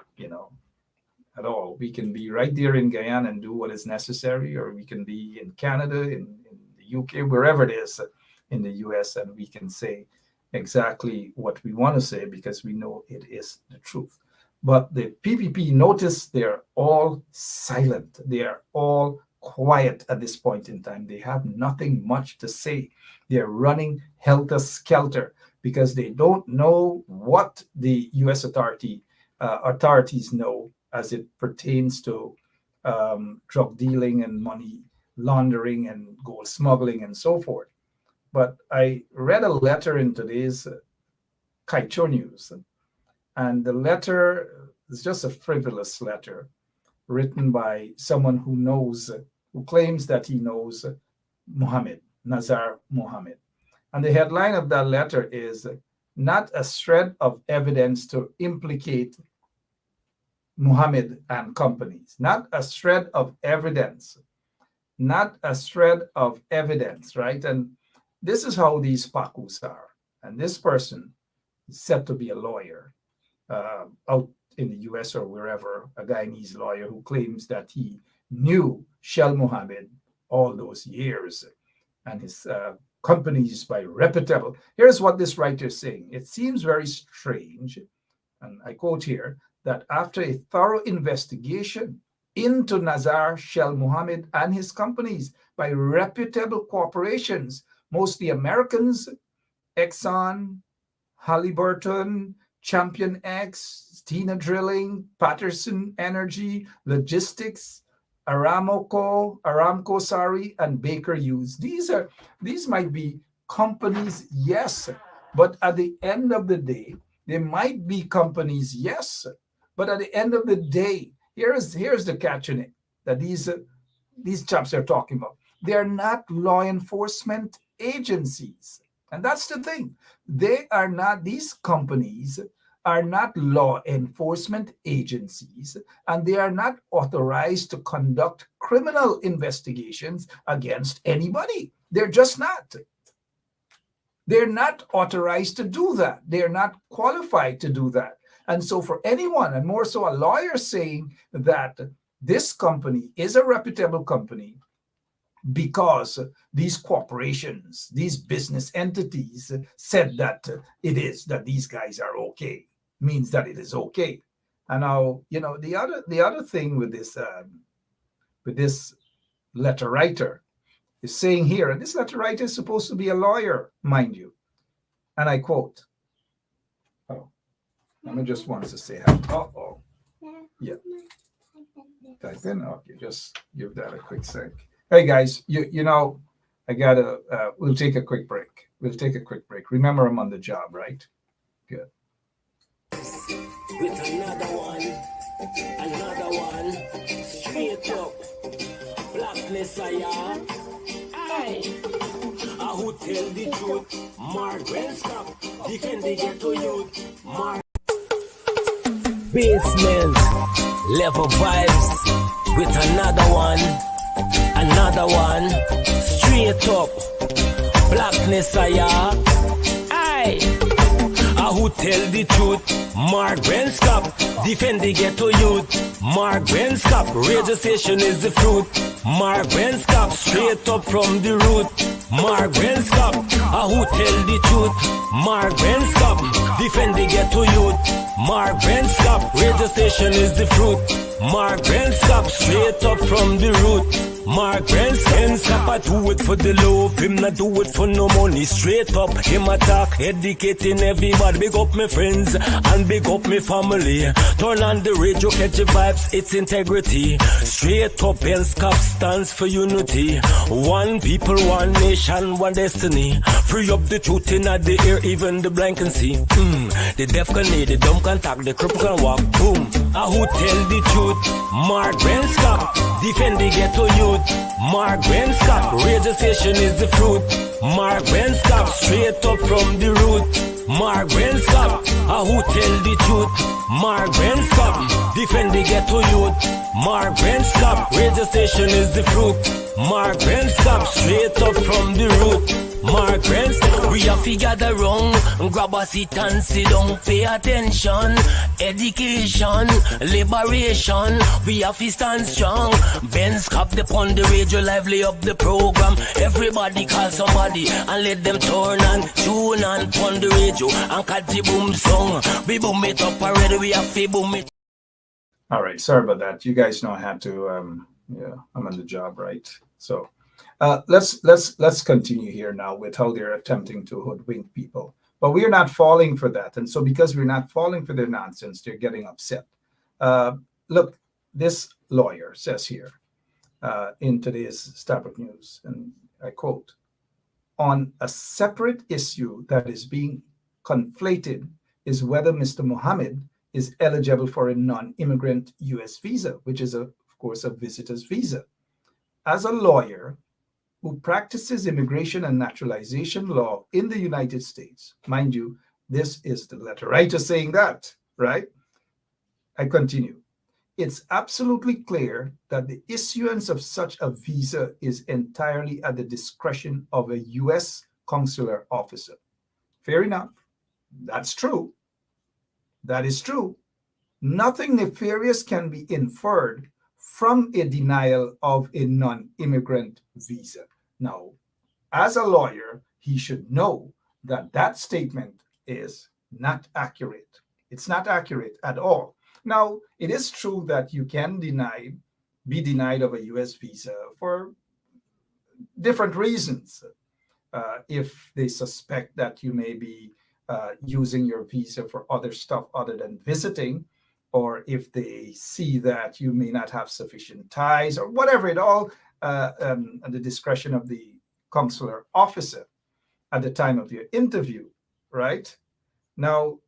at all. We can be right there in Guyana and do what is necessary, or we can be in Canada, in the UK, wherever it is in the US, and we can say exactly what we want to say because we know it is the truth. But the PPP, notice they're all silent. They are all quiet at this point in time. They have nothing much to say. They're running helter-skelter because they don't know what the U.S. authorities know as it pertains to drug dealing and money laundering and gold smuggling and so forth. But I read a letter in today's Kaicho News, And the letter is just a frivolous letter written by someone who claims that he knows Muhammad, Nazar Muhammad. And the headline of that letter is "Not a Shred of Evidence to Implicate Muhammad and Companies." Not a shred of evidence. Not a shred of evidence, right? And this is how these Pakus are. And this person is said to be a lawyer out in the US or wherever, a Guyanese lawyer who claims that he knew Shell Mohammed all those years and his companies by reputable. Here's what this writer is saying. It seems very strange, and I quote here, that after a thorough investigation into Nazar Shell Mohammed and his companies by reputable corporations, mostly Americans, Exxon, Halliburton, Champion X, Tina Drilling, Patterson Energy, Logistics, Aramco, sorry, and Baker Hughes. These might be companies, yes, but at the end of the day, they might be companies, yes, but at the end of the day, here's the catch in it that these chaps are talking about. They're not law enforcement agencies, and that's the thing. They are not. These companies are not law enforcement agencies, and they are not authorized to conduct criminal investigations against anybody. They're just not. They're not authorized to do that. They're not qualified to do that. And so for anyone, and more so a lawyer, saying that this company is a reputable company because these corporations, these business entities said that it is, that these guys are okay, means that it is okay. And now, the other thing with this letter writer is saying here, and this letter writer is supposed to be a lawyer, mind you, and I quote, Mama just wants to say hi. Yeah. Type in. Okay, just give that a quick sec. Hey guys, I gotta. We'll take a quick break. Remember, I'm on the job, right? Good. With another one, straight up, blackness I am. Aye. Who tell the truth? Margaret stop, defend the ghetto youth. Basement, level vibes, with another one, straight up, blackness I am. Aye. Who tell the truth? Mark Benskop, defend the ghetto youth. Mark Benskop, radio station is the fruit. Mark Benskop, straight up from the root. Mark Benskop, who tell the truth? Mark Benskop, defend the ghetto youth. Mark Benskop, radio station is the fruit. Mark Benskop, straight up from the root. Mark Benskop, I do it for the love, him not do it for no money. Straight up, him attack, educating everybody. Big up my friends and big up my family. Turn on the radio, catch the vibes, it's integrity. Straight up, Benskop stands for unity. One people, one nation, one destiny. Free up the truth in the air, even the blind can see. The deaf can hear, the dumb can talk, the cripple can walk. Boom. Who tell the truth? Mark Benskop, defend the ghetto youth. Mark Benskop, radio station is the fruit. Mark Benskop, straight up from the root. Mark Benskop, who tell the truth? Mark Benskop, defend the ghetto youth. Mark Benskop, radio station is the fruit. Mark Benskop, straight up from the root. Mark Benskop, we have to gather wrong, grab a seat and sit down, pay attention, education, liberation, we have to stand strong. Benskop upon the radio, lively up the program. Everybody call somebody and let them turn and tune and on the radio and catch the boom song. We boom it up already, we have to boom it. All right, sorry about that. You guys know I had to. I'm on the job, right? So let's continue here now with how they're attempting to hoodwink people. But we are not falling for that, and so because we're not falling for their nonsense, they're getting upset. Look, this lawyer says here in today's Starbuck News, and I quote, "On a separate issue that is being conflated is whether Mr. Mohammed is eligible for a non-immigrant U.S. visa, which is, of course, a visitor's visa. As a lawyer who practices immigration and naturalization law in the United States, mind you, this is the letter writer saying that, right? I continue. It's absolutely clear that the issuance of such a visa is entirely at the discretion of a U.S. consular officer. Fair enough. That's true. That is true. Nothing nefarious can be inferred from a denial of a non-immigrant visa. Now, as a lawyer, he should know that that statement is not accurate. It's not accurate at all. Now, it is true that you can be denied of a U.S. visa for different reasons. If they suspect that you may be using your visa for other stuff other than visiting, or if they see that you may not have sufficient ties, or whatever, it all at the discretion of the consular officer at the time of your interview, right? Now,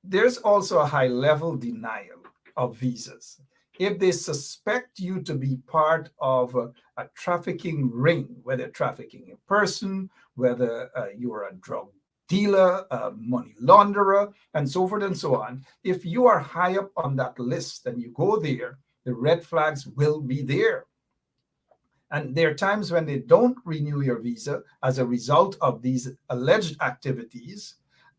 there's also a high-level denial of visas. If they suspect you to be part of a trafficking ring, whether trafficking a person, whether you're a drug dealer, a money launderer, and so forth and so on, if you are high up on that list and you go there, the red flags will be there. And there are times when they don't renew your visa as a result of these alleged activities,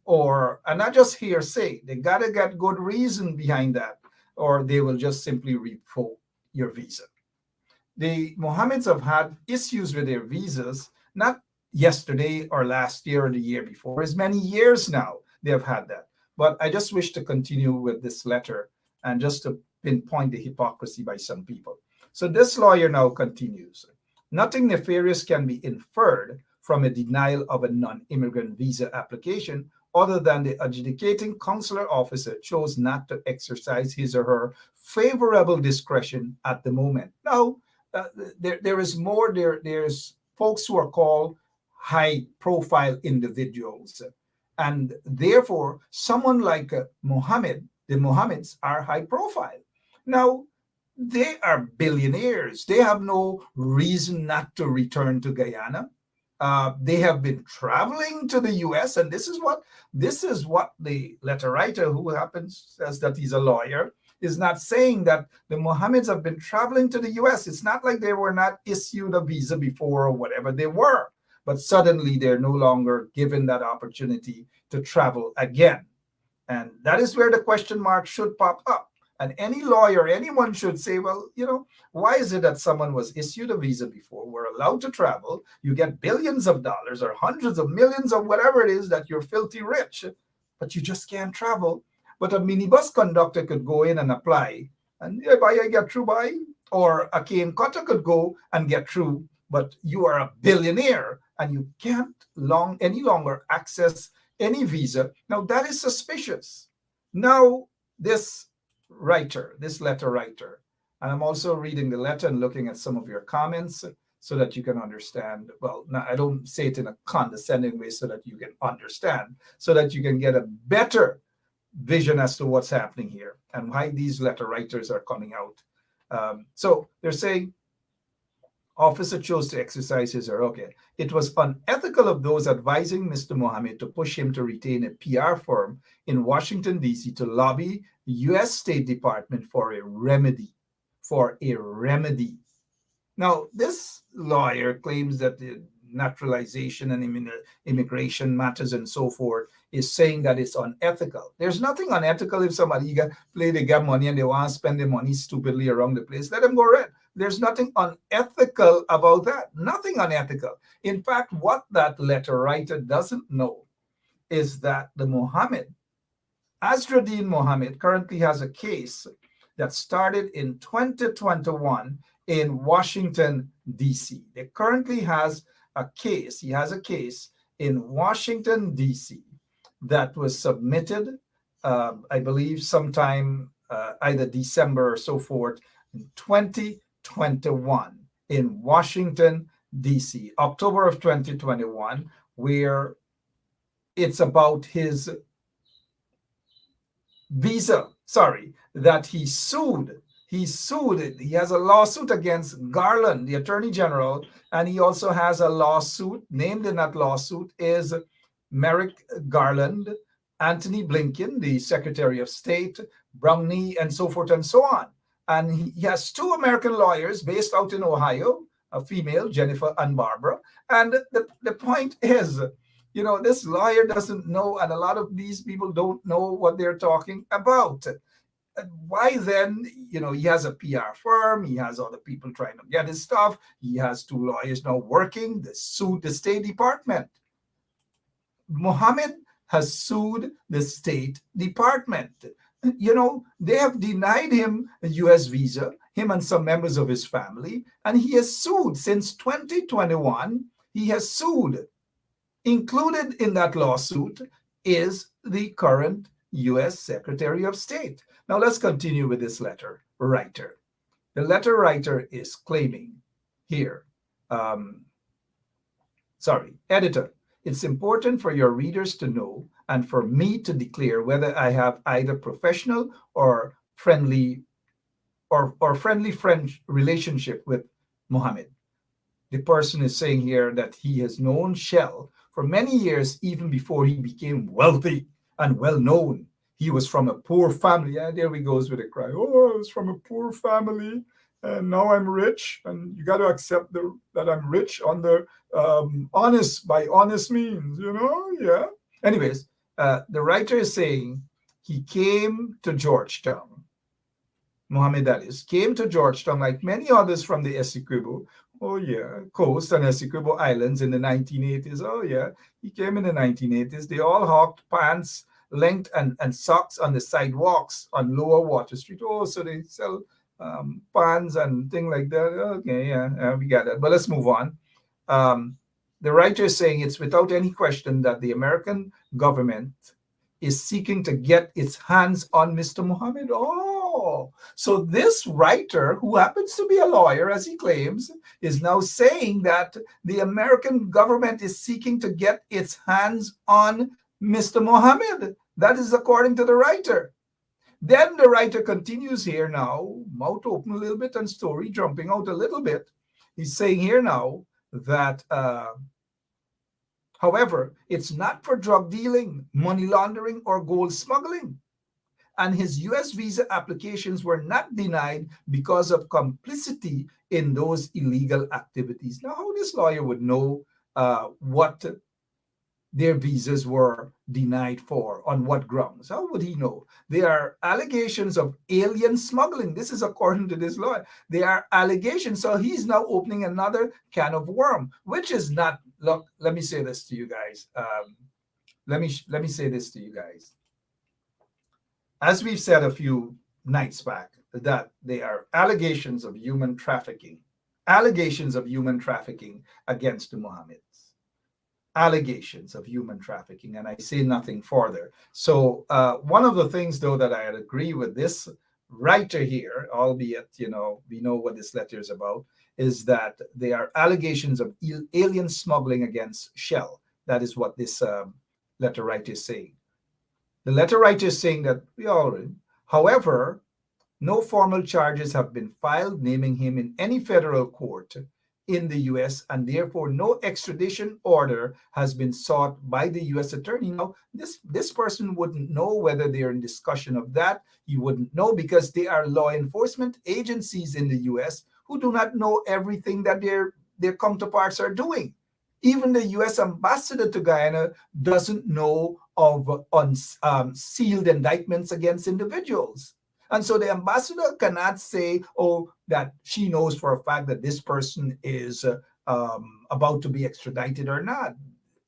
and not just hearsay, they got to get good reason behind that, or they will just simply revoke your visa. The Mohammeds have had issues with their visas, not yesterday or last year or the year before. It's many years now they have had that. But I just wish to continue with this letter and just to pinpoint the hypocrisy by some people. So this lawyer now continues. Nothing nefarious can be inferred from a denial of a non-immigrant visa application other than the adjudicating consular officer chose not to exercise his or her favorable discretion at the moment. Now, there is more. There's folks who are called high-profile individuals, and therefore, someone like Mohammed, the Mohammeds are high-profile. Now, they are billionaires. They have no reason not to return to Guyana. They have been traveling to the U.S., and this is what the letter writer, who happens says that he's a lawyer, is not saying that the Mohammeds have been traveling to the U.S. It's not like they were not issued a visa before or whatever they were, but suddenly they're no longer given that opportunity to travel again. And that is where the question mark should pop up. And any lawyer, anyone should say, well, why is it that someone was issued a visa before, were allowed to travel, you get billions of dollars or hundreds of millions of whatever it is that you're filthy rich, but you just can't travel. But a minibus conductor could go in and apply, and I get through by, or a cane cutter could go and get through, but you are a billionaire and you can't any longer access any visa. Now that is suspicious. Now this letter writer, and I'm also reading the letter and looking at some of your comments so that you can understand. Well, no, I don't say it in a condescending way so that you can understand, so that you can get a better vision as to what's happening here and why these letter writers are coming out. So they're saying, officer chose to exercise his okay. It was unethical of those advising Mr. Mohammed to push him to retain a PR firm in Washington, D.C. to lobby the U.S. State Department for a remedy. Now, this lawyer claims that the naturalization and immigration matters and so forth is saying that it's unethical. There's nothing unethical if somebody they get money and they want to spend the money stupidly around the place. Let them go red. There's nothing unethical about that. Nothing unethical. In fact, what that letter writer doesn't know is that the Mohammed, Azraddin Mohammed, currently has a case that started in 2021 in Washington, D.C. He currently has a case. He has a case in Washington, D.C. that was submitted, I believe, sometime either December or so forth in 2021 in Washington, D.C., October of 2021, where it's about his Visa, sorry, that he sued. He sued it. He has a lawsuit against Garland, the Attorney General, and he also has a lawsuit. Named in that lawsuit is Merrick Garland, Anthony Blinken, the Secretary of State, Brownie, and so forth and so on. And he has two American lawyers based out in Ohio, a female, Jennifer and Barbara. And the point is, this lawyer doesn't know, and a lot of these people don't know what they're talking about. Why then, he has a PR firm, he has other people trying to get his stuff, he has two lawyers now working, they sued the State Department. Mohammed has sued the State Department. They have denied him a US visa, him and some members of his family, and he has sued since 2021. He has sued. Included in that lawsuit is the current US Secretary of State. Now let's continue with this letter writer. The letter writer is claiming here, editor, it's important for your readers to know and for me to declare whether I have either professional or friendly friend relationship with Mohammed. The person is saying here that he has known Shell for many years, even before he became wealthy and well known. He was from a poor family. Yeah, there he goes with a cry. Oh, I was from a poor family, and now I'm rich. And you got to accept that I'm rich by honest means, Yeah. Anyways, the writer is saying he came to Georgetown. Mohammed, that is, came to Georgetown like many others from the Essequibo. Oh, yeah, coast and Essequibo Islands in the 1980s. Oh, yeah, he came in the 1980s. They all hawked pants, length, and socks on the sidewalks on Lower Water Street. Oh, so they sell pants and things like that. Okay, yeah, we got that. But let's move on. The writer is saying it's without any question that the American government is seeking to get its hands on Mr. Mohammed. Oh, so this writer, who happens to be a lawyer, as he claims, is now saying that the American government is seeking to get its hands on Mr. Mohammed. That is according to the writer. Then the writer continues here now, mouth open a little bit and story jumping out a little bit. He's saying here now that however, it's not for drug dealing, money laundering, or gold smuggling. And his US visa applications were not denied because of complicity in those illegal activities. Now, how this lawyer would know what their visas were denied for, on what grounds? How would he know? There are allegations of alien smuggling. This is according to this lawyer. There are allegations. So he's now opening another can of worm, which is not, look, let me say this to you guys. Let me say this to you guys. As we've said a few nights back, that there are allegations of human trafficking against the Mohammeds. Allegations of human trafficking, and I say nothing further. So one of the things, though, that I agree with this writer here, albeit, we know what this letter is about, is that there are allegations of alien smuggling against Shell. That is what this letter writer is saying. The letter writer is saying that we already, however, no formal charges have been filed naming him in any federal court in the US, and therefore no extradition order has been sought by the US attorney. Now, this person wouldn't know whether they're in discussion of that. He wouldn't know because they are law enforcement agencies in the US who do not know everything that their counterparts are doing. Even the US ambassador to Guyana doesn't know of sealed indictments against individuals. And so the ambassador cannot say, that she knows for a fact that this person is about to be extradited or not.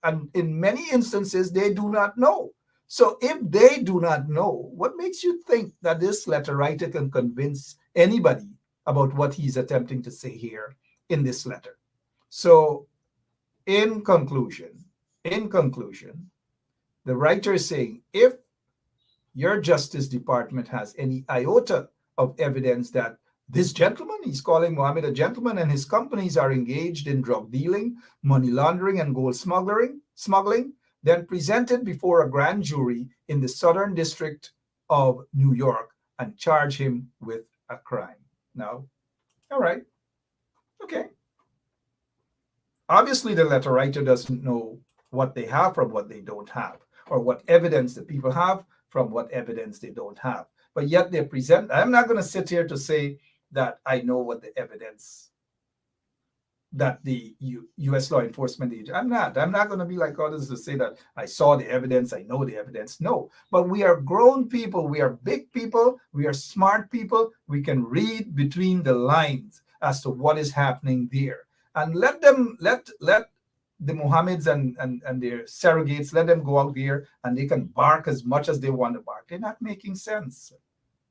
And in many instances, they do not know. So if they do not know, what makes you think that this letter writer can convince anybody about what he's attempting to say here in this letter? So in conclusion, the writer is saying, if your Justice Department has any iota of evidence that this gentleman, he's calling Mohammed a gentleman, and his companies are engaged in drug dealing, money laundering, and gold smuggling, then present it before a grand jury in the Southern District of New York and charge him with a crime. Now, all right, okay. Obviously, the letter writer doesn't know what they have from what they don't have, or what evidence the people have from what evidence they don't have. But yet they present. I'm not going to sit here to say that I know what the evidence that the U.S. law enforcement agent. I'm not. I'm not going to be like others to say that I saw the evidence, I know the evidence. No, but we are grown people. We are big people. We are smart people. We can read between the lines as to what is happening there, and let the Mohammeds and their surrogates, let them go out there and they can bark as much as they want to bark. They're not making sense.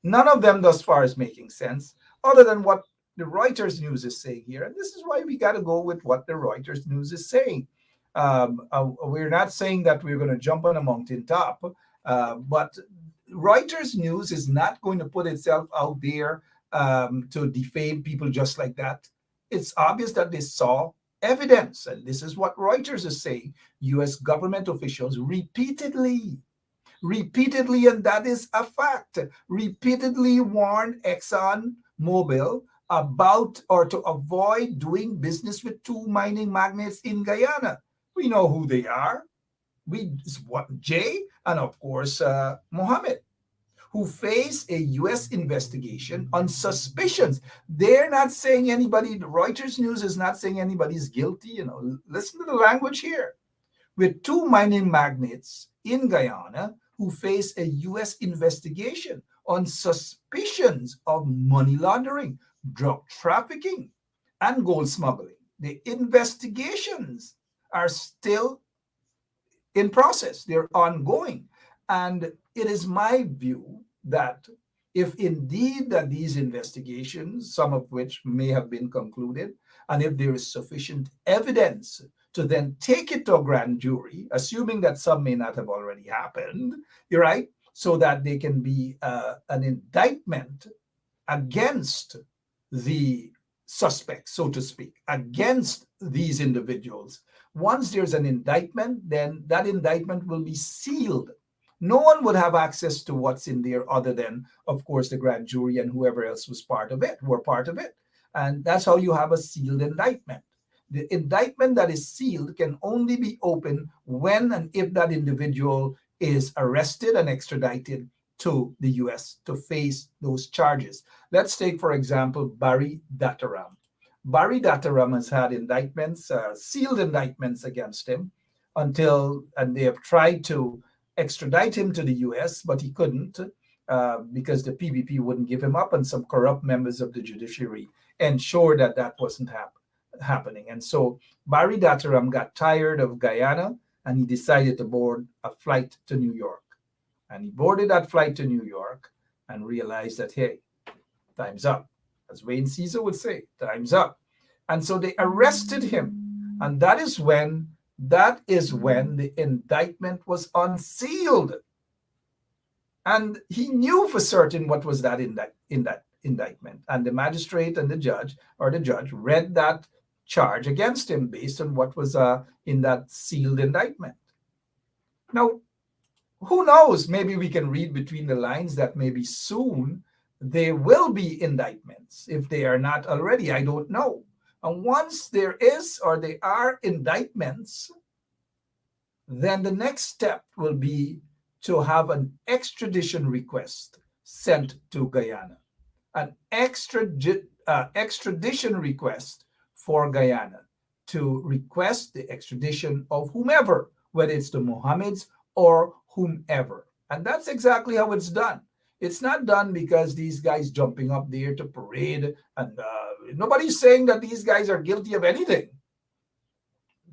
None of them thus far is making sense, other than what the Reuters news is saying here. And this is why we got to go with what the Reuters news is saying. We're not saying that we're going to jump on a mountaintop, but Reuters news is not going to put itself out there to defame people just like that. It's obvious that they saw evidence. And this is what Reuters is saying. U.S. government officials repeatedly, and that is a fact, repeatedly warned Exxon Mobil about or to avoid doing business with two mining magnates in Guyana. We know who they are. Jay and of course Mohammed, who face a U.S. investigation on suspicions. They're not saying anybody, the Reuters news is not saying anybody's guilty. Listen to the language here. With two mining magnates in Guyana who face a U.S. investigation on suspicions of money laundering, drug trafficking, and gold smuggling. The investigations are still in process. They're ongoing. And it is my view that if indeed that these investigations, some of which may have been concluded, and if there is sufficient evidence to then take it to a grand jury, assuming that some may not have already happened, you're right, so that they can be an indictment against the suspects, so to speak, against these individuals. Once there's an indictment, then that indictment will be sealed. No one would have access to what's in there other than, of course, the grand jury and whoever else were part of it. And that's how you have a sealed indictment. The indictment that is sealed can only be opened when and if that individual is arrested and extradited to the U.S. to face those charges. Let's take, for example, Barry Dataram. Barry Dataram has had indictments, sealed indictments against him and they have tried to extradite him to the U.S., but he couldn't because the PBP wouldn't give him up, and some corrupt members of the judiciary ensured that wasn't happening. And so Barry Dataram got tired of Guyana, and he decided to board a flight to New York. And he boarded that flight to New York and realized that, hey, time's up. As Wayne Caesar would say, time's up. And so they arrested him. And that is when the indictment was unsealed. And he knew for certain what was that in that indictment. And the magistrate and the judge read that charge against him based on what was in that sealed indictment. Now, who knows? Maybe we can read between the lines that maybe soon there will be indictments. If they are not already, I don't know. And once there are indictments, then the next step will be to have an extradition request sent to Guyana. An extradition request for Guyana to request the extradition of whomever, whether it's the Mohammeds or whomever. And that's exactly how it's done. It's not done because these guys jumping up there to parade, and nobody's saying that these guys are guilty of anything.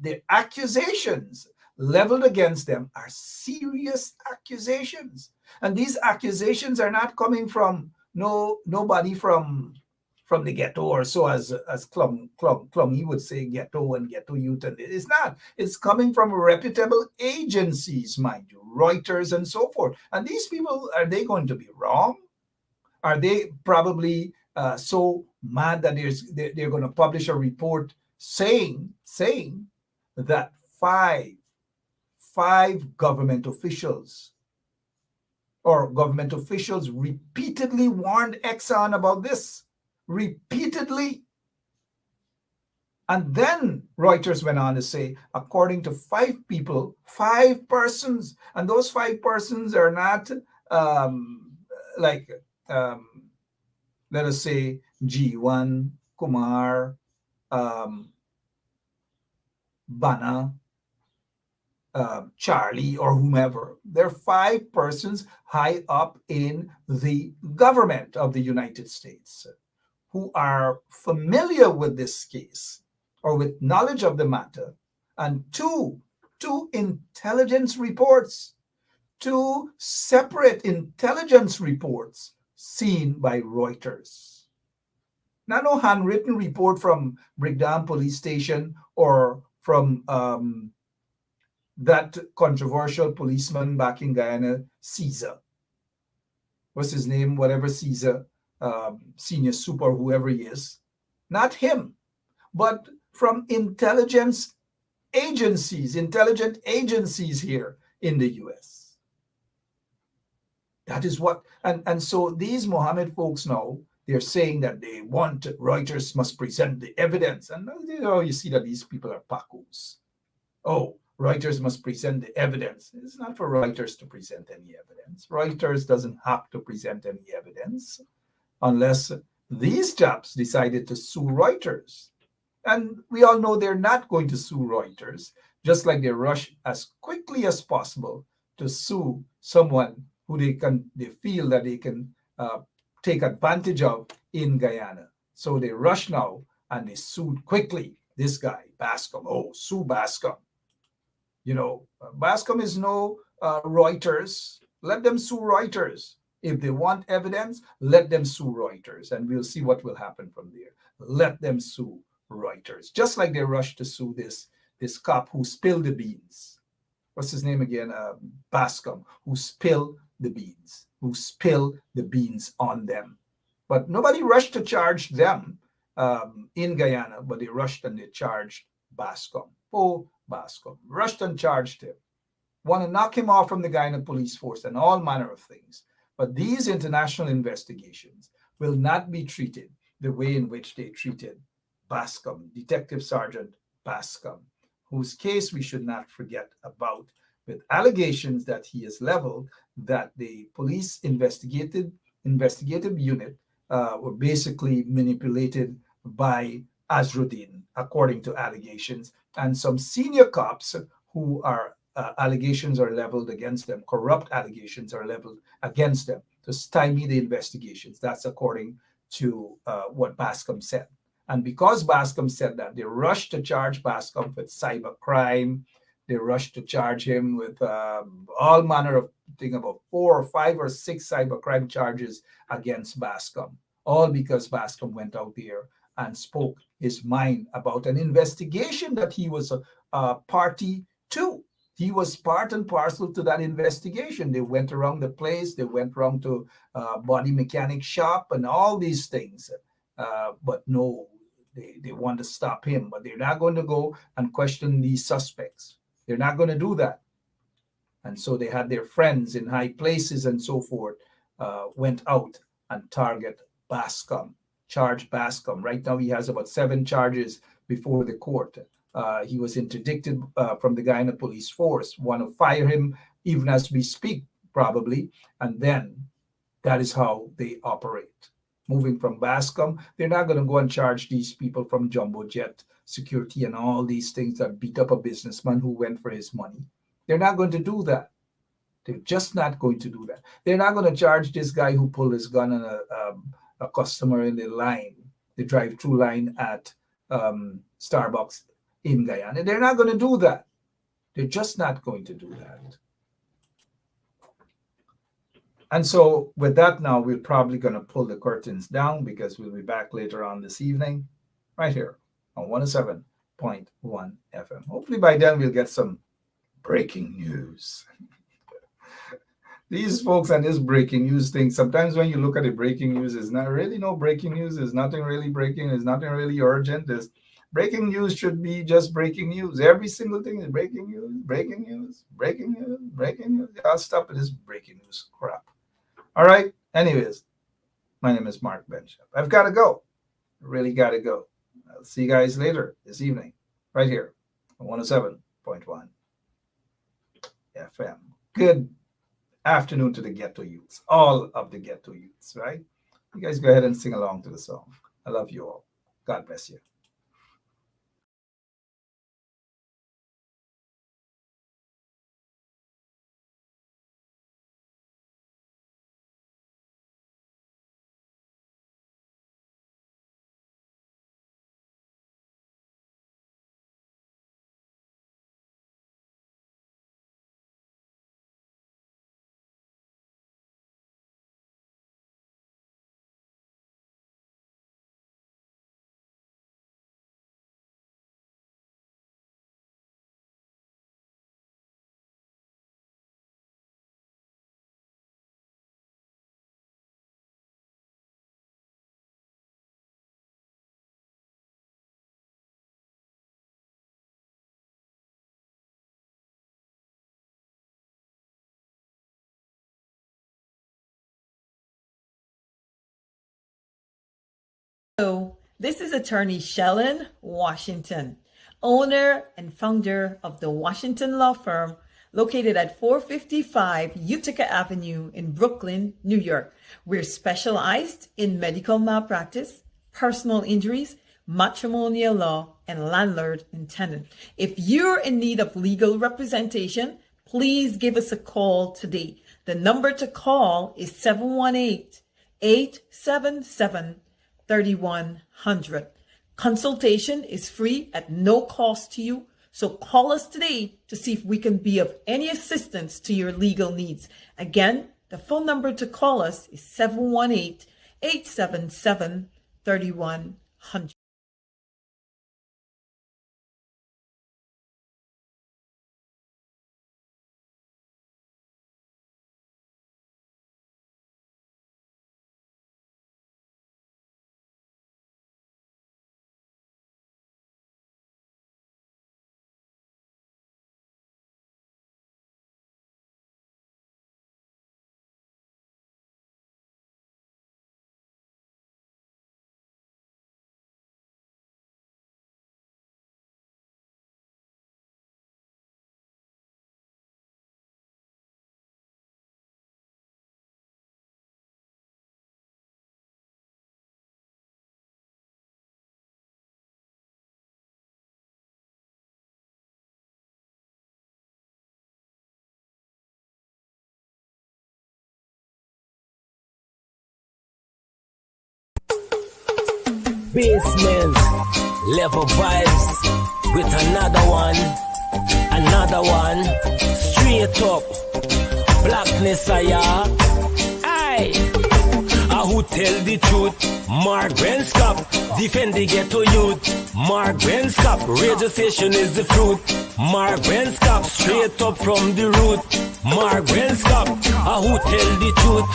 The accusations leveled against them are serious accusations. And these accusations are not coming from nobody from the ghetto, or so as Klung would say, ghetto and ghetto youth. And it's not. It's coming from reputable agencies, mind you, Reuters and so forth. And these people, are they going to be wrong? Are they probably so mad that they're going to publish a report saying that five government officials or government officials repeatedly warned Exxon about this. Repeatedly. And then Reuters went on to say, according to 5 persons, and those 5 persons are not like, let us say, G1, Kumar, Bana, Charlie, or whomever. They're 5 persons high up in the government of the United States who are familiar with this case or with knowledge of the matter, and two intelligence reports, 2 separate intelligence reports seen by Reuters. Not no handwritten report from Brigdam Police Station or from that controversial policeman back in Guyana, Caesar. What's his name? Whatever Caesar, senior super, whoever he is. Not him, but from intelligent agencies here in the US. That is what, and so these Mohammed folks now, they're saying that they want Reuters must present the evidence. And you see that these people are pacos. Oh, Reuters must present the evidence. It's not for Reuters to present any evidence. Reuters doesn't have to present any evidence unless these chaps decided to sue Reuters. And we all know they're not going to sue Reuters, just like they rush as quickly as possible to sue someone who they feel that they can take advantage of in Guyana. So they rush now and they sued quickly this guy, Bascom. Oh, sue Bascom. Bascom is no Reuters. Let them sue Reuters. If they want evidence, let them sue Reuters, and we'll see what will happen from there. Let them sue Reuters, just like they rushed to sue this cop who spilled the beans. What's his name again? Bascom, who spilled the beans on them. But nobody rushed to charge them in Guyana, but they rushed and they charged Bascom. Oh, Bascom. Rushed and charged him. Want to knock him off from the Guyana police force and all manner of things. But these international investigations will not be treated the way in which they treated Bascom, Detective Sergeant Bascom, whose case we should not forget about, with allegations that he has leveled that the police investigative unit were basically manipulated by Azruddin, according to allegations, and some senior cops who are allegations are leveled against them, corrupt allegations are leveled against them to stymie the investigations. That's according to what Bascom said. And because Bascom said that, they rushed to charge Bascom with cybercrime. They rushed to charge him with all manner of thing, about 4 or 5 or 6 cybercrime charges against Bascom, all because Bascom went out there and spoke his mind about an investigation that he was a party to. He was part and parcel to that investigation. They went around the place. They went around to body mechanic shop and all these things. But no, they want to stop him. But they're not going to go and question these suspects. They're not going to do that. And so they had their friends in high places and so forth went out and target Bascom, charge Bascom. Right now he has about 7 charges before the court. He was interdicted from the Guyana police force, want to fire him even as we speak, probably. And then that is how they operate. Moving from Bascom, they're not going to go and charge these people from Jumbo Jet Security and all these things that beat up a businessman who went for his money. They're not going to do that. They're just not going to do that. They're not going to charge this guy who pulled his gun on a customer in the line, the drive-through line at Starbucks in Guyana. They're not going to do that. They're just not going to do that. And so with that now, we're probably going to pull the curtains down because we'll be back later on this evening, right here on 107.1 FM. Hopefully by then we'll get some breaking news. These folks and this breaking news thing, sometimes when you look at the breaking news, it's not really no breaking news. There's nothing really breaking. There's nothing really urgent. There's breaking news should be just breaking news. Every single thing is breaking news, breaking news, breaking news, breaking news. I'll stop with this breaking news crap. All right. Anyways, my name is Mark Benchap. I've got to go. Really got to go. I'll see you guys later this evening, right here on 107.1 FM. Good afternoon to the ghetto youths, all of the ghetto youths, right? You guys go ahead and sing along to the song. I love you all. God bless you. Hello, this is attorney Shellen Washington, owner and founder of the Washington Law Firm located at 455 Utica Avenue in Brooklyn, New York. We're specialized in medical malpractice, personal injuries, matrimonial law, and landlord and tenant. If you're in need of legal representation, please give us a call today. The number to call is 718-877-3100. Consultation is free at no cost to you. So call us today to see if we can be of any assistance to your legal needs. Again, the phone number to call us is 718-877-3100. Basement level vibes with another one, straight up blackness. Aye, who tell the truth? Mark Benchap, defend the ghetto youth. Mark Benchap, radio station is the fruit. Mark Benchap, straight up from the root. Mark Benchap, who tell the truth?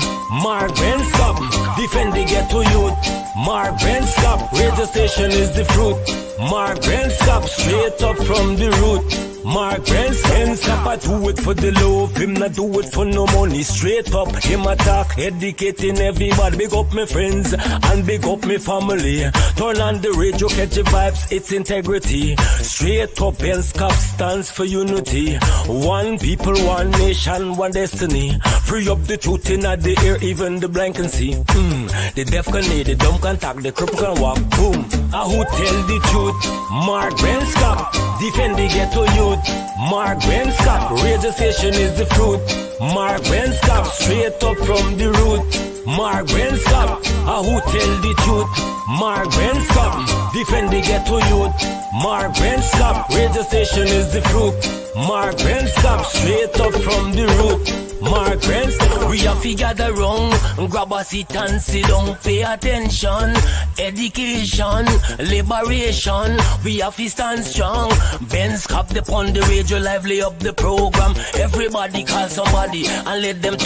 Mark Benchap, defend the ghetto youth. Mark Benchap, radio station is the fruit. Mark Benchap, straight up from the root. Mark Benchap, I do it for the love, him not do it for no money. Straight up, him attack, educating everybody. Big up my friends and big up my family. Turn on the radio, catch the vibes, it's integrity. Straight up, Benchap stands for unity. One people, one nation, one destiny. Free up the truth in the air, even the blind can see. The deaf can hear, the dumb can talk, the cripple can walk. Boom. Who tell the truth? Mark Benchap, defend the ghetto youth. Mark Benchap, radio station is the fruit. Mark Benchap, straight up from the root. Mark Benchap, who tell the truth? Mark Benchap, defend the ghetto youth. Mark Benchap, radio station is the fruit. Mark Benchap, straight up from the root. Mark Benchap, we have to gather wrong, grab a seat and sit down, pay attention. Education, liberation, we have to stand strong. Benchap upon the radio, lively up the program. Everybody call somebody and let them